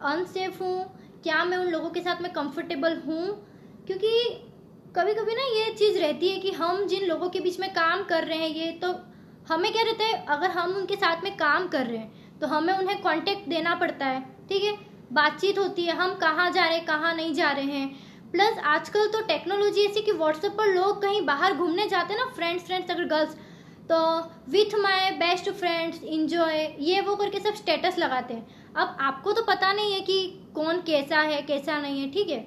अनसेफ हूँ, क्या मैं उन लोगों के साथ में कंफर्टेबल हूँ। क्योंकि कभी कभी ना ये चीज़ रहती है कि हम जिन लोगों के बीच में काम कर रहे हैं, ये तो हमें क्या रहता है, अगर हम उनके साथ में काम कर रहे हैं तो हमें उन्हें कांटेक्ट देना पड़ता है, ठीक है, बातचीत होती है, हम कहाँ जा रहे हैं कहाँ नहीं जा रहे हैं। प्लस आजकल तो टेक्नोलॉजी ऐसी कि व्हाट्सएप पर लोग कहीं बाहर घूमने जाते हैं ना, फ्रेंड्स अगर गर्ल्स, तो with my best friends enjoy ये वो करके सब स्टेटस लगाते हैं। अब आपको तो पता नहीं है कि कौन कैसा है कैसा नहीं है, ठीक है।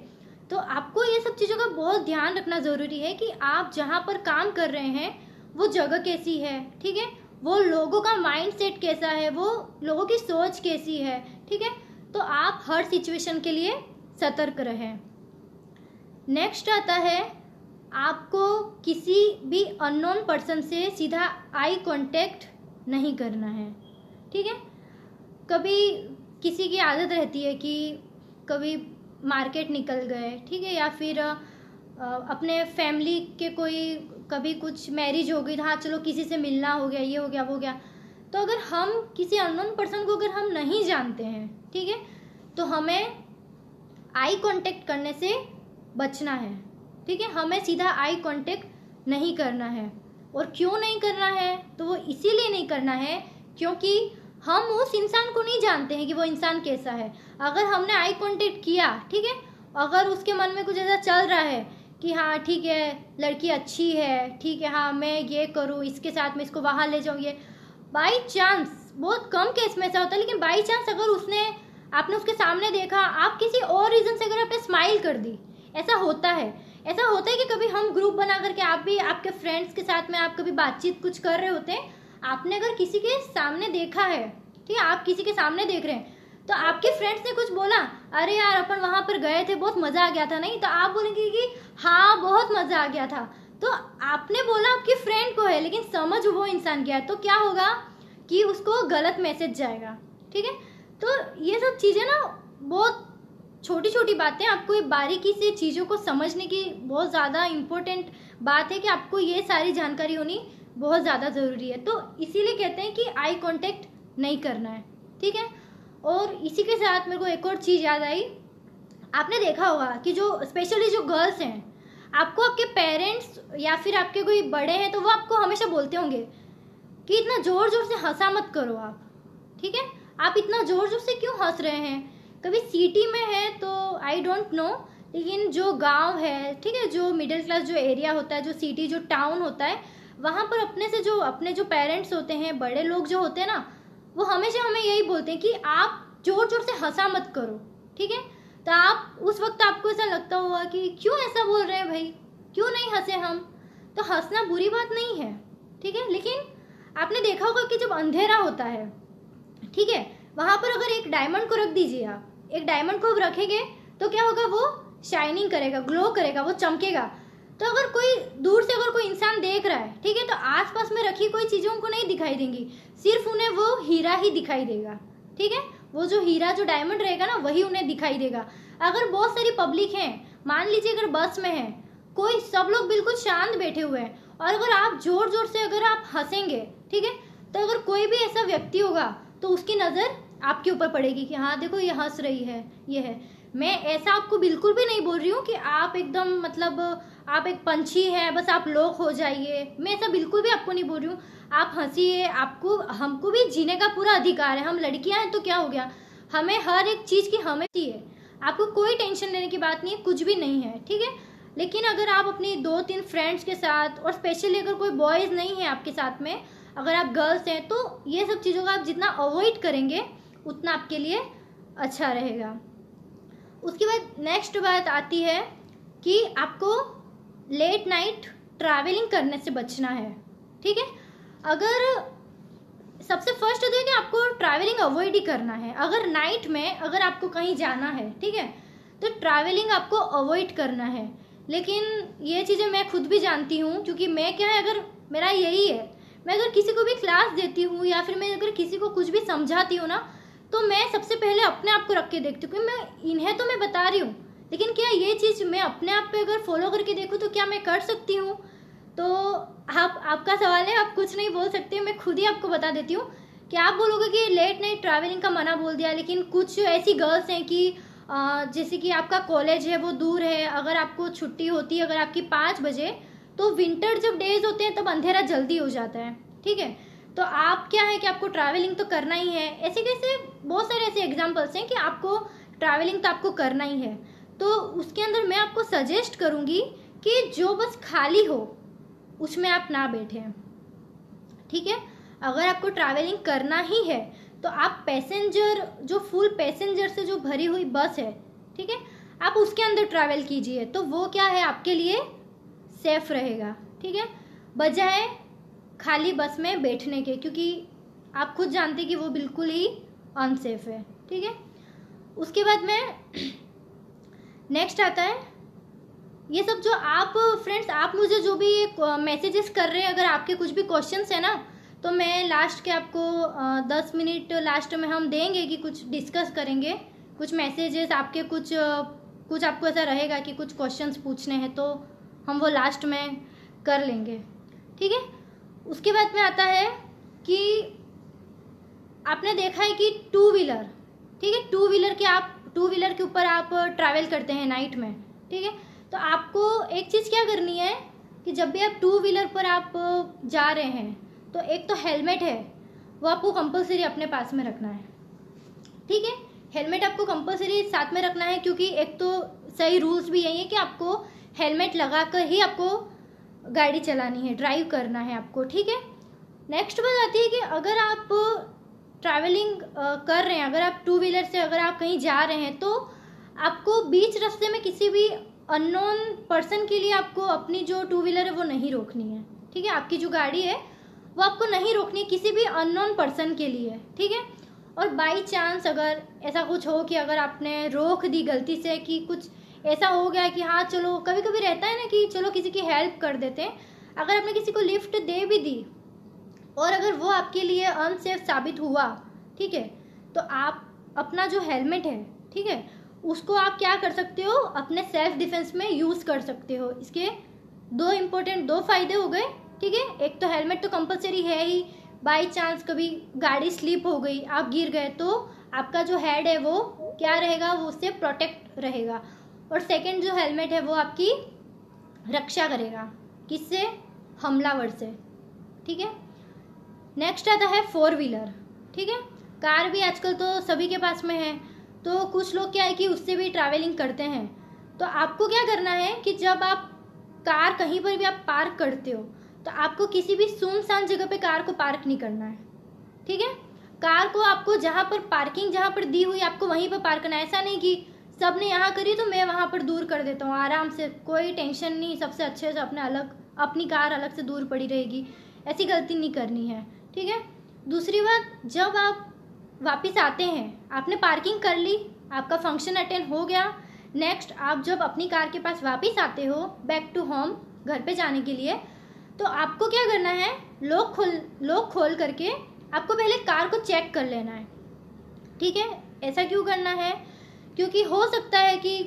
तो आपको ये सब चीज़ों का बहुत ध्यान रखना ज़रूरी है कि आप जहाँ पर काम कर रहे हैं वो जगह कैसी है, ठीक है, वो लोगों का माइंड सेट कैसा है, वो लोगों की सोच कैसी है, ठीक है। तो आप हर सिचुएशन के लिए सतर्क रहें। नेक्स्ट आता है, आपको किसी भी अननोन पर्सन से सीधा आई कांटेक्ट नहीं करना है, ठीक है। कभी किसी की आदत रहती है कि कभी मार्केट निकल गए, ठीक है, या फिर अपने फैमिली के कोई कभी कुछ मैरिज हो गई, हाँ चलो किसी से मिलना हो गया, ये हो गया वो हो गया। तो अगर हम किसी अननोन पर्सन को अगर हम नहीं जानते हैं, ठीक है, तो हमें आई कांटेक्ट करने से बचना है, ठीक है। हमें सीधा आई कांटेक्ट नहीं करना है। और क्यों नहीं करना है, तो वो इसीलिए नहीं करना है क्योंकि हम उस इंसान को नहीं जानते हैं कि वो इंसान कैसा है। अगर हमने आई कांटेक्ट किया, ठीक है, अगर उसके मन में कुछ ऐसा चल रहा है कि हाँ ठीक है लड़की अच्छी है, ठीक है, हाँ मैं ये करूँ इसके साथ में, इसको वहाँ ले जाऊँ, ये बाई चांस, बहुत कम केस में ऐसा होता है, लेकिन बाई चांस अगर आपने उसके सामने देखा, आप किसी और रीज़न से अगर आपने स्माइल कर दी, ऐसा होता है कि कभी हम ग्रुप बना करके, आप भी आपके फ्रेंड्स के साथ में आप कभी बातचीत कुछ कर रहे होते हैं, आपने अगर किसी के सामने देखा है, ठीक है, आप किसी के सामने देख रहे हैं, तो आपके फ्रेंड्स ने कुछ बोला, अरे यार अपन वहाँ पर गए थे बहुत मज़ा आ गया था, नहीं, तो आप बोलेंगे कि हाँ बहुत मज़ा आ गया था। तो आपने बोला आपकी फ्रेंड को है, लेकिन समझ वो इंसान गया, तो क्या होगा कि उसको गलत मैसेज जाएगा, ठीक है। तो ये सब चीज़ें ना बहुत छोटी छोटी बातें, आपको ये बारीकी से चीज़ों को समझने की बहुत ज़्यादा इम्पोर्टेंट बात है कि आपको ये सारी जानकारी होनी बहुत ज़्यादा ज़रूरी है। तो इसीलिए कहते हैं कि आई कांटेक्ट नहीं करना है, ठीक है। और इसी के साथ मेरे को एक और चीज़ याद आई, आपने देखा होगा कि जो स्पेशली जो गर्ल्स हैं, आपको आपके पेरेंट्स या फिर आपके कोई बड़े हैं तो वो आपको हमेशा बोलते होंगे कि इतना ज़ोर ज़ोर से हंसा मत करो आप, ठीक है, आप इतना ज़ोर ज़ोर से क्यों हंस रहे हैं। कभी सिटी में है तो आई डोंट नो, लेकिन जो गांव है, ठीक है, जो मिडिल क्लास जो एरिया होता है, जो सिटी जो टाउन होता है, वहाँ पर अपने जो पेरेंट्स होते हैं, बड़े लोग जो होते हैं ना, वो हमेशा हमें यही बोलते हैं कि आप जोर जोर से हंसा मत करो, ठीक है। तो आप उस वक्त आपको ऐसा लगता होगा कि क्यों ऐसा बोल रहे हैं भाई, क्यों नहीं हंसे हम। तो हंसना बुरी बात नहीं है, ठीक है, लेकिन आपने देखा होगा कि जब अंधेरा होता है, ठीक है, वहाँ पर अगर एक डायमंड को रख दीजिए, आप एक डायमंड को रखेंगे तो क्या होगा, वो शाइनिंग करेगा, ग्लो करेगा, वो चमकेगा। तो अगर कोई दूर से अगर कोई इंसान देख रहा है, ठीक है, तो आसपास में रखी कोई चीज़ों को नहीं दिखाई देंगी, सिर्फ उन्हें वो हीरा ही दिखाई देगा, ठीक है, वो जो हीरा जो डायमंड रहेगा ना वही उन्हें दिखाई देगा। अगर बहुत सारी पब्लिक है, मान लीजिए अगर बस में है कोई, सब लोग बिल्कुल शांत बैठे हुए हैं और अगर आप जोर जोर से अगर आप हंसेंगे, ठीक है, तो अगर कोई भी ऐसा व्यक्ति होगा तो उसकी नज़र आपके ऊपर पड़ेगी कि हाँ देखो ये हंस रही है, ये है। मैं ऐसा आपको बिल्कुल भी नहीं बोल रही हूँ कि आप एकदम मतलब आप एक पंछी हैं बस आप लोग हो जाइए, मैं ऐसा बिल्कुल भी आपको नहीं बोल रही हूँ। आप हंसिए, आपको हमको भी जीने का पूरा अधिकार है, हम लड़कियां हैं तो क्या हो गया, हमें हर एक चीज़ की हमें चाहिए, आपको कोई टेंशन लेने की बात नहीं है, कुछ भी नहीं है, ठीक है। लेकिन अगर आप अपनी 2-3 फ्रेंड्स के साथ, और स्पेशली अगर कोई बॉयज़ नहीं है आपके साथ में, अगर आप गर्ल्स हैं, तो ये सब चीज़ों का आप जितना अवॉइड करेंगे उतना आपके लिए अच्छा रहेगा। उसके बाद नेक्स्ट बात आती है कि आपको लेट नाइट ट्रैवलिंग करने से बचना है, ठीक है। अगर सबसे फर्स्ट तो है कि आपको ट्रैवलिंग अवॉइड ही करना है। अगर नाइट में अगर आपको कहीं जाना है, ठीक है, तो ट्रैवलिंग आपको अवॉइड करना है। लेकिन ये चीज़ें मैं खुद भी जानती हूँ, क्योंकि मैं क्या है, अगर मेरा यही है, मैं अगर किसी को भी क्लास देती हूँ या फिर मैं अगर किसी को कुछ भी समझाती हूँ ना, तो मैं सबसे पहले अपने आप को रख के देखती हूँ कि मैं इन्हें तो मैं बता रही हूँ, लेकिन क्या ये चीज़ मैं अपने आप पे अगर फॉलो करके देखूँ तो क्या मैं कर सकती हूँ। तो आपका सवाल है, आप कुछ नहीं बोल सकते, मैं खुद ही आपको बता देती हूँ कि आप बोलोगे कि लेट नाइट ट्रैवलिंग का मना बोल दिया, लेकिन कुछ ऐसी गर्ल्स हैं कि जैसे कि आपका कॉलेज है वो दूर है, अगर आपको छुट्टी होती है अगर आपकी 5 बजे, तो विंटर जब डेज होते हैं तब अंधेरा जल्दी हो जाता है, ठीक है। तो आप क्या है कि आपको ट्रैवलिंग तो करना ही है। ऐसे कैसे बहुत सारे ऐसे एग्जांपल्स हैं कि आपको ट्रैवलिंग तो आपको करना ही है। तो उसके अंदर मैं आपको सजेस्ट करूँगी कि जो बस खाली हो उसमें आप ना बैठें, ठीक है। अगर आपको ट्रैवलिंग करना ही है तो आप पैसेंजर, जो फुल पैसेंजर से जो भरी हुई बस है, ठीक है, आप उसके अंदर ट्रैवल कीजिए, तो वो क्या है आपके लिए सेफ रहेगा, ठीक है, बजाय खाली बस में बैठने के, क्योंकि आप खुद जानते हैं कि वो बिल्कुल ही अनसेफ है, ठीक है। उसके बाद में नेक्स्ट आता है ये सब जो आप फ्रेंड्स, आप मुझे जो भी मैसेजेस कर रहे हैं, अगर आपके कुछ भी क्वेश्चंस है ना, तो मैं लास्ट के आपको 10 मिनट लास्ट में हम देंगे कि कुछ डिस्कस करेंगे, कुछ मैसेजेस आपके कुछ आपको ऐसा रहेगा कि कुछ क्वेश्चंस पूछने हैं, तो हम वो लास्ट में कर लेंगे, ठीक है। उसके बाद में आता है कि आपने देखा है कि 2 व्हीलर, ठीक है, 2 व्हीलर के ऊपर आप ट्रैवल करते हैं नाइट में, ठीक है। तो आपको एक चीज़ क्या करनी है कि जब भी आप 2 व्हीलर पर आप जा रहे हैं, तो एक तो हेलमेट है वो आपको कंपलसरी अपने पास में रखना है, ठीक है। हेलमेट आपको कंपलसरी साथ में रखना है, क्योंकि एक तो सही रूल्स भी यही है कि आपको हेलमेट लगा कर ही आपको गाड़ी चलानी है, ड्राइव करना है आपको, ठीक है। नेक्स्ट बात आती है कि अगर आप ट्रैवलिंग कर रहे हैं, अगर आप 2 व्हीलर से अगर आप कहीं जा रहे हैं, तो आपको बीच रास्ते में किसी भी अननोन पर्सन के लिए आपको अपनी जो 2 व्हीलर है वो नहीं रोकनी है, ठीक है। आपकी जो गाड़ी है वो आपको नहीं रोकनी है किसी भी अननोन पर्सन के लिए, ठीक है। और बाई चांस अगर ऐसा कुछ हो कि अगर आपने रोक दी गलती से, कि कुछ ऐसा हो गया कि हाँ चलो, कभी कभी रहता है ना कि चलो किसी की हेल्प कर देते हैं, अगर आपने किसी को लिफ्ट दे भी दी और अगर वो आपके लिए अनसेफ साबित हुआ, ठीक है, तो आप अपना जो हेलमेट है, ठीक है, उसको आप क्या कर सकते हो, अपने सेल्फ डिफेंस में यूज़ कर सकते हो। इसके 2 फायदे हो गए, ठीक है। एक तो हेलमेट तो कंपलसरी है ही, बाई चांस कभी गाड़ी स्लिप हो गई, आप गिर गए, तो आपका जो हेड है वो क्या रहेगा, वो उससे प्रोटेक्ट रहेगा। और सेकंड जो हेलमेट है वो आपकी रक्षा करेगा, किससे, हमलावर से, ठीक है। नेक्स्ट आता है 4 व्हीलर, ठीक है। कार भी आजकल तो सभी के पास में है, तो कुछ लोग क्या है कि उससे भी ट्रैवलिंग करते हैं। तो आपको क्या करना है कि जब आप कार कहीं पर भी आप पार्क करते हो, तो आपको किसी भी सुनसान जगह पे कार को पार्क नहीं करना है, ठीक है। कार को आपको जहाँ पर पार्किंग जहाँ पर दी हुई आपको वहीं पर पार्क करना है। ऐसा नहीं कि सब ने यहाँ करी तो मैं वहाँ पर दूर कर देता हूँ, आराम से, कोई टेंशन नहीं, सबसे अच्छे से अपनी कार अलग से दूर पड़ी रहेगी, ऐसी गलती नहीं करनी है, ठीक है। दूसरी बात, जब आप वापस आते हैं, आपने पार्किंग कर ली, आपका फंक्शन अटेंड हो गया, नेक्स्ट आप जब अपनी कार के पास वापस आते हो बैक टू होम, घर पे जाने के लिए, तो आपको क्या करना है, लॉक खोल करके आपको पहले कार को चेक कर लेना है, ठीक है। ऐसा क्यों करना है? क्योंकि हो सकता है कि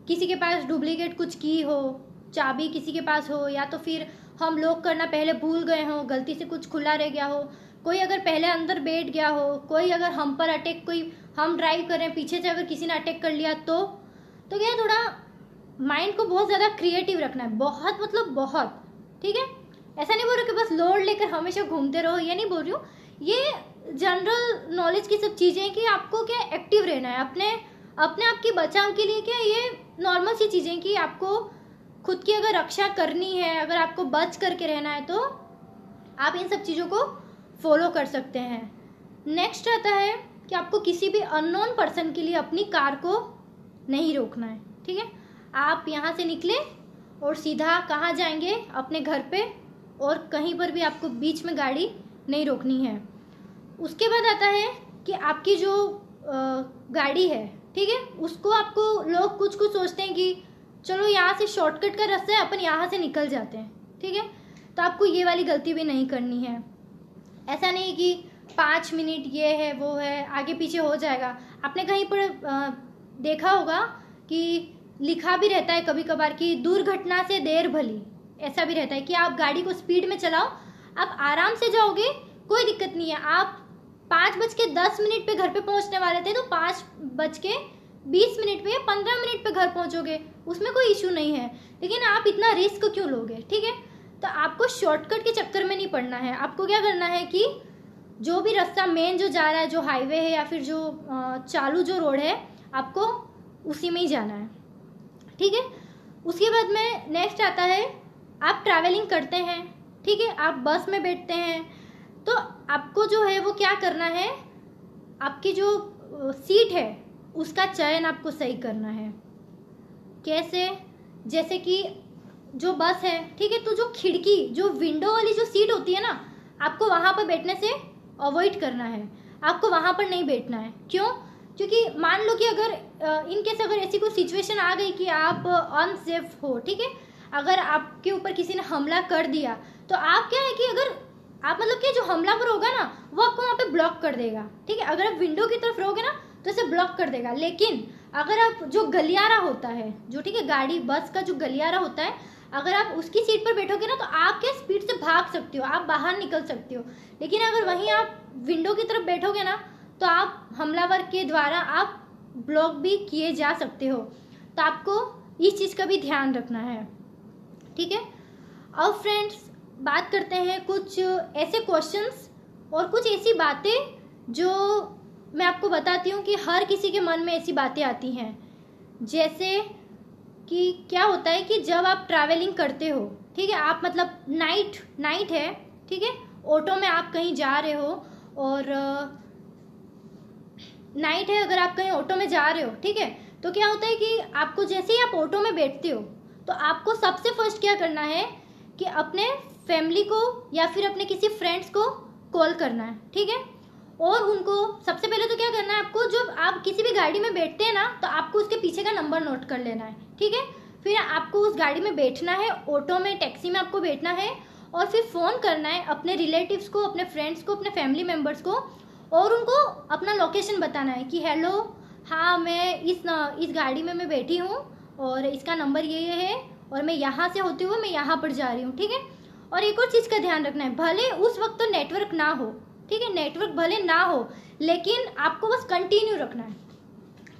किसी के पास डुप्लीकेट कुछ की हो, चाबी किसी के पास हो, या तो फिर हम लॉक करना पहले भूल गए हो, गलती से कुछ खुला रह गया हो, कोई अगर पहले अंदर बैठ गया हो, कोई अगर हम पर अटैक, कोई हम ड्राइव कर रहे हैं, पीछे से अगर किसी ने अटैक कर लिया तो क्या, थोड़ा माइंड को बहुत ज़्यादा क्रिएटिव रखना है, बहुत मतलब बहुत, ठीक है। ऐसा नहीं बोल रही कि बस लोड लेकर हमेशा घूमते रहो, ये नहीं बोल रही हूँ, ये जनरल नॉलेज की सब चीज़ें कि आपको क्या एक्टिव रहना है, अपने आप की बचाव के लिए। क्या ये नॉर्मल सी चीज़ें कि आपको खुद की अगर रक्षा करनी है, अगर आपको बच करके रहना है, तो आप इन सब चीज़ों को फॉलो कर सकते हैं। नेक्स्ट आता है कि आपको किसी भी अननोन पर्सन के लिए अपनी कार को नहीं रोकना है, ठीक है। आप यहाँ से निकले और सीधा कहाँ जाएंगे? अपने घर पे, और कहीं पर भी आपको बीच में गाड़ी नहीं रोकनी है। उसके बाद आता है कि आपकी जो गाड़ी है, ठीक है, उसको आपको लोग कुछ सोचते हैं कि चलो यहाँ से शॉर्टकट का रास्ता है, अपन यहाँ से निकल जाते हैं, ठीक है। तो आपको ये वाली गलती भी नहीं करनी है। ऐसा नहीं कि 5 मिनट ये है वो है, आगे पीछे हो जाएगा। आपने कहीं पर देखा होगा कि लिखा भी रहता है कभी कभार कि दुर्घटना से देर भली। ऐसा भी रहता है कि आप गाड़ी को स्पीड में चलाओ, आप आराम से जाओगे, कोई दिक्कत नहीं है। आप 5:10 पे घर पे पहुंचने वाले थे तो 5:20 पे या 15 मिनट पे घर पहुंचोगे, उसमें कोई इशू नहीं है। लेकिन आप इतना रिस्क क्यों लोगे, ठीक है। तो आपको शॉर्टकट के चक्कर में नहीं पड़ना है। आपको क्या करना है कि जो भी रास्ता मेन जो जा रहा है, जो हाईवे है या फिर जो चालू जो रोड है, आपको उसी में ही जाना है, ठीक है। उसके बाद में नेक्स्ट आता है, आप ट्रैवलिंग करते हैं, ठीक है, आप बस में बैठते हैं, तो आपको जो है वो क्या करना है, आपकी जो सीट है उसका चयन आपको सही करना है। कैसे? जैसे कि जो बस है, ठीक है, तो जो खिड़की, जो विंडो वाली जो सीट होती है ना, आपको वहाँ पर बैठने से अवॉइड करना है, आपको वहाँ पर नहीं बैठना है। क्यों? क्योंकि मान लो कि अगर इन केस अगर ऐसी कोई सिचुएशन आ गई कि आप अनसेफ हो, ठीक है, अगर आपके ऊपर किसी ने हमला कर दिया, तो आप क्या है कि अगर आप मतलब कि जो हमलावर होगा ना, वो आपको वहाँ पे ब्लॉक कर देगा, ठीक है। अगर आप विंडो की तरफ रहोगे ना तो इसे ब्लॉक कर देगा। लेकिन अगर आप जो गलियारा होता है, जो ठीक है गाड़ी बस का जो गलियारा होता है, अगर आप उसकी सीट पर बैठोगे ना तो आप क्या स्पीड से भाग सकते हो, आप बाहर निकल सकते हो। लेकिन अगर वहीं आप विंडो की तरफ बैठोगे ना तो आप हमलावर के द्वारा आप ब्लॉक भी किए जा सकते हो। तो आपको इस चीज़ का भी ध्यान रखना है, ठीक है। अब फ्रेंड्स बात करते हैं कुछ ऐसे क्वेश्चंस और कुछ ऐसी बातें जो मैं आपको बताती हूँ कि हर किसी के मन में ऐसी बातें आती हैं। जैसे कि क्या होता है कि जब आप ट्रैवलिंग करते हो, ठीक है, आप मतलब नाइट है, ठीक है, ऑटो में आप कहीं जा रहे हो और नाइट है, अगर आप कहीं ऑटो में जा रहे हो, ठीक है, तो क्या होता है कि आपको जैसे ही आप ऑटो में बैठते हो तो आपको सबसे फर्स्ट क्या करना है कि अपने फैमिली को या फिर अपने किसी फ्रेंड्स को कॉल करना है, ठीक है। और उनको सबसे पहले तो क्या करना है, आपको जब आप किसी भी गाड़ी में बैठते हैं ना तो आपको उसके पीछे का नंबर नोट कर लेना है, ठीक है। फिर आपको उस गाड़ी में बैठना है, ऑटो में, टैक्सी में आपको बैठना है और फिर फ़ोन करना है अपने रिलेटिव्स को, अपने फ्रेंड्स को, अपने फैमिली मेम्बर्स को, और उनको अपना लोकेशन बताना है कि हेलो, हाँ मैं इस गाड़ी में मैं बैठी हूँ और इसका नंबर ये है और मैं यहाँ से होते हुए मैं यहाँ पर जा रही हूँ, ठीक है। और एक और चीज़ का ध्यान रखना है, भले उस वक्त तो नेटवर्क ना हो, ठीक है, नेटवर्क भले ना हो, लेकिन आपको बस कंटिन्यू रखना है।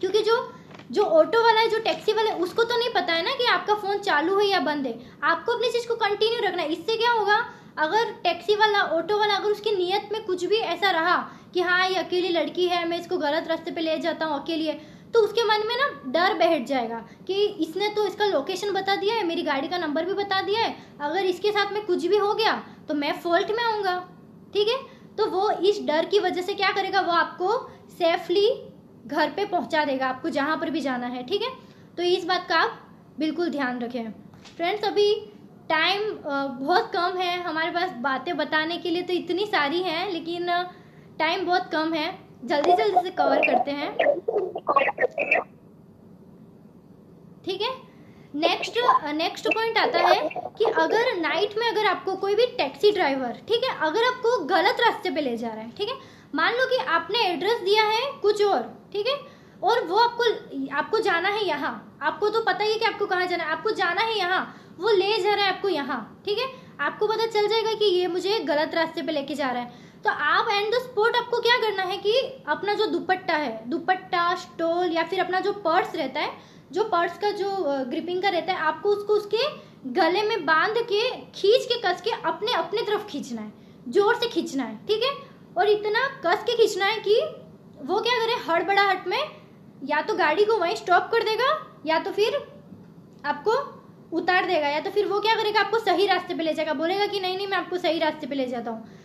क्योंकि जो ऑटो वाला है, जो टैक्सी वाला है, उसको तो नहीं पता है ना कि आपका फ़ोन चालू है या बंद है। आपको अपनी चीज़ को कंटिन्यू रखना है। इससे क्या होगा, अगर टैक्सी वाला, ऑटो वाला, अगर उसकी नीयत में कुछ भी ऐसा रहा कि हाँ ये अकेली लड़की है, मैं इसको गलत रास्ते पे ले जाता हूँ अकेली है, तो उसके मन में ना डर बैठ जाएगा कि इसने तो इसका लोकेशन बता दिया है, मेरी गाड़ी का नंबर भी बता दिया है, अगर इसके साथ में कुछ भी हो गया तो मैं फॉल्ट में आऊँगा, ठीक है। तो वो इस डर की वजह से क्या करेगा, वो आपको सेफली घर पे पहुंचा देगा, आपको जहाँ पर भी जाना है, ठीक है। तो इस बात का आप बिल्कुल ध्यान रखें। फ्रेंड्स अभी टाइम बहुत कम है हमारे पास, बातें बताने के लिए तो इतनी सारी हैं, लेकिन टाइम बहुत कम है, जल्दी से कवर करते हैं, ठीक है। नेक्स्ट पॉइंट आता है कि अगर नाइट में अगर आपको कोई भी टैक्सी ड्राइवर, ठीक है, अगर आपको गलत रास्ते पे ले जा रहा है, ठीक है, मान लो कि आपने एड्रेस दिया है कुछ और, ठीक है, और वो आपको जाना है यहाँ, आपको तो पता ही है कि आपको कहाँ जाना है, आपको जाना है यहाँ, वो ले जा रहा है आपको यहाँ, ठीक है, आपको पता चल जाएगा कि ये मुझे गलत रास्ते पे लेके जा रहा है, तो आप एंड द स्पॉट आपको क्या करना है कि अपना जो दुपट्टा है, दुपट्टा, स्टोल या फिर अपना जो पर्स रहता है, जो पर्स का जो ग्रिपिंग का रहता है, आपको उसको उसके गले में बांध के खींच के कस के अपने अपने तरफ खींचना है, जोर से खींचना है, ठीक है, और इतना कस के खींचना है कि वो क्या करे, हड़बड़ाहट में या तो गाड़ी को वहीं स्टॉप कर देगा या तो फिर आपको उतार देगा, या तो फिर वो क्या करेगा, आपको सही रास्ते पे ले जाएगा, बोलेगा कि नहीं नहीं मैं आपको सही रास्ते पे ले जाता हूँ।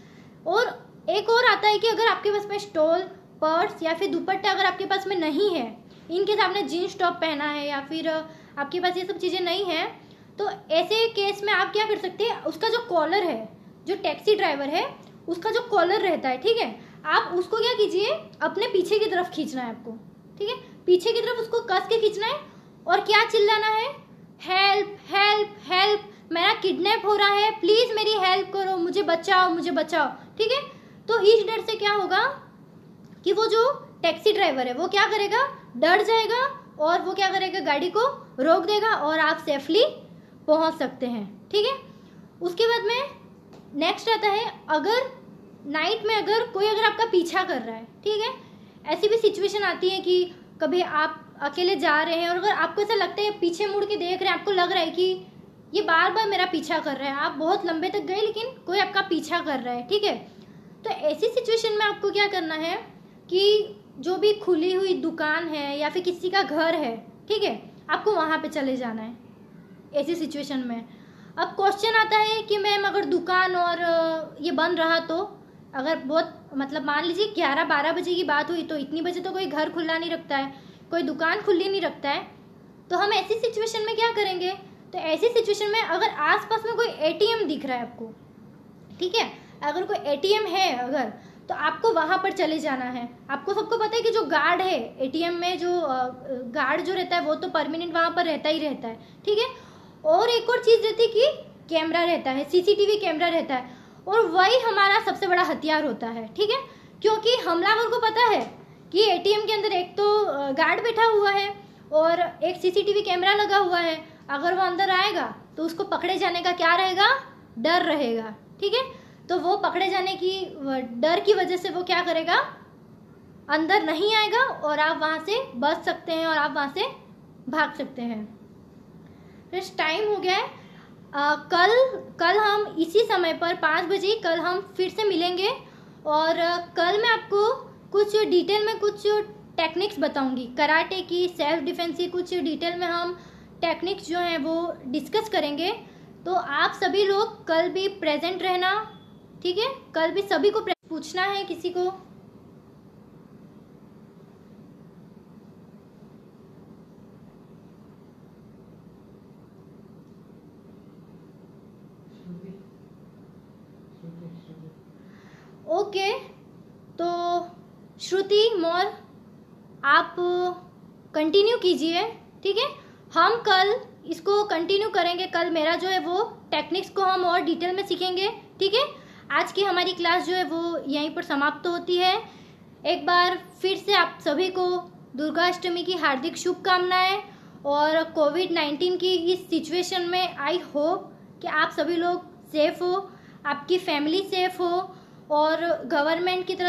और एक और आता है कि अगर आपके पास में स्टोल, पर्स या फिर दुपट्टा अगर आपके पास में नहीं है, इनकेस आपने जीन्स टॉप पहना है या फिर आपके पास ये सब चीज़ें नहीं है, तो ऐसे केस में आप क्या कर सकते हैं, उसका जो कॉलर है, जो टैक्सी ड्राइवर है उसका जो कॉलर रहता है, ठीक है, आप उसको क्या कीजिए, अपने पीछे की तरफ खींचना है आपको, ठीक है, पीछे की तरफ उसको कस के खींचना है और क्या चिल्लाना है, हेल्प हेल्प हेल्प, मेरा किडनैप हो रहा है, प्लीज मेरी हेल्प करो, मुझे बचाओ मुझे बचाओ, ठीक है। तो इस डर से क्या होगा कि वो जो टैक्सी ड्राइवर है वो क्या करेगा, डर जाएगा और वो क्या करेगा, गाड़ी को रोक देगा और आप सेफली पहुंच सकते हैं, ठीक है। उसके बाद में नेक्स्ट आता है, अगर नाइट में अगर कोई अगर आपका पीछा कर रहा है, ठीक है, ऐसी भी सिचुएशन आती है कि कभी आप अकेले जा रहे हैं और अगर आपको ऐसा लगता है पीछे मुड़ के देख रहे हैं, आपको लग रहा है कि ये बार बार मेरा पीछा कर रहा है, आप बहुत लंबे तक गए लेकिन कोई आपका पीछा कर रहा है, ठीक है, तो ऐसी सिचुएशन में आपको क्या करना है कि जो भी खुली हुई दुकान है या फिर किसी का घर है, ठीक है, आपको वहाँ पे चले जाना है ऐसी सिचुएशन में। अब क्वेश्चन आता है कि मैम अगर दुकान और ये बंद रहा तो, अगर बहुत मतलब मान लीजिए 11-12 बजे की बात हुई तो इतनी बजे तो कोई घर खुला नहीं रखता है, कोई दुकान खुली नहीं रखता है, तो हम ऐसी सिचुएशन में क्या करेंगे, तो ऐसी सिचुएशन में अगर आसपास में कोई एटीएम दिख रहा है आपको, ठीक है, अगर कोई एटीएम है अगर, तो आपको वहाँ पर चले जाना है। आपको सबको पता है कि जो गार्ड है एटीएम में, जो गार्ड जो रहता है वो तो परमानेंट वहाँ पर रहता ही रहता है, ठीक है, और एक और चीज़ रहती है कि कैमरा रहता है, सीसीटीवी कैमरा रहता है, और वही हमारा सबसे बड़ा हथियार होता है, ठीक है, क्योंकि हमलावर को पता है कि एटीएम के अंदर एक तो गार्ड बैठा हुआ है और एक सीसीटीवी कैमरा लगा हुआ है, अगर वो अंदर आएगा तो उसको पकड़े जाने का क्या रहेगा, डर रहेगा, ठीक है, तो वो पकड़े जाने की डर की वजह से वो क्या करेगा, अंदर नहीं आएगा और आप वहाँ से बच सकते हैं और आप वहाँ से भाग सकते हैं। फिर टाइम हो गया है, कल हम इसी समय पर 5 बजे कल हम फिर से मिलेंगे और कल मैं आपको कुछ डिटेल में कुछ टेक्निक्स बताऊंगी, कराटे की, सेल्फ डिफेंस की कुछ डिटेल में हम टेक्निक्स जो हैं वो डिस्कस करेंगे। तो आप सभी लोग कल भी प्रेजेंट रहना, ठीक है, कल भी सभी को पूछना है किसी को। ओके, तो श्रुति मौर्य आप कंटिन्यू कीजिए, ठीक है, हम कल इसको कंटिन्यू करेंगे, कल मेरा जो है वो टेक्निक्स को हम और डिटेल में सीखेंगे, ठीक है। आज की हमारी क्लास जो है वो यहीं पर समाप्त होती है। एक बार फिर से आप सभी को दुर्गाष्टमी की हार्दिक शुभकामनाएं और कोविड-19 की इस सिचुएशन में आई होप कि आप सभी लोग सेफ हो, आपकी फैमिली सेफ हो और गवर्नमेंट की तरफ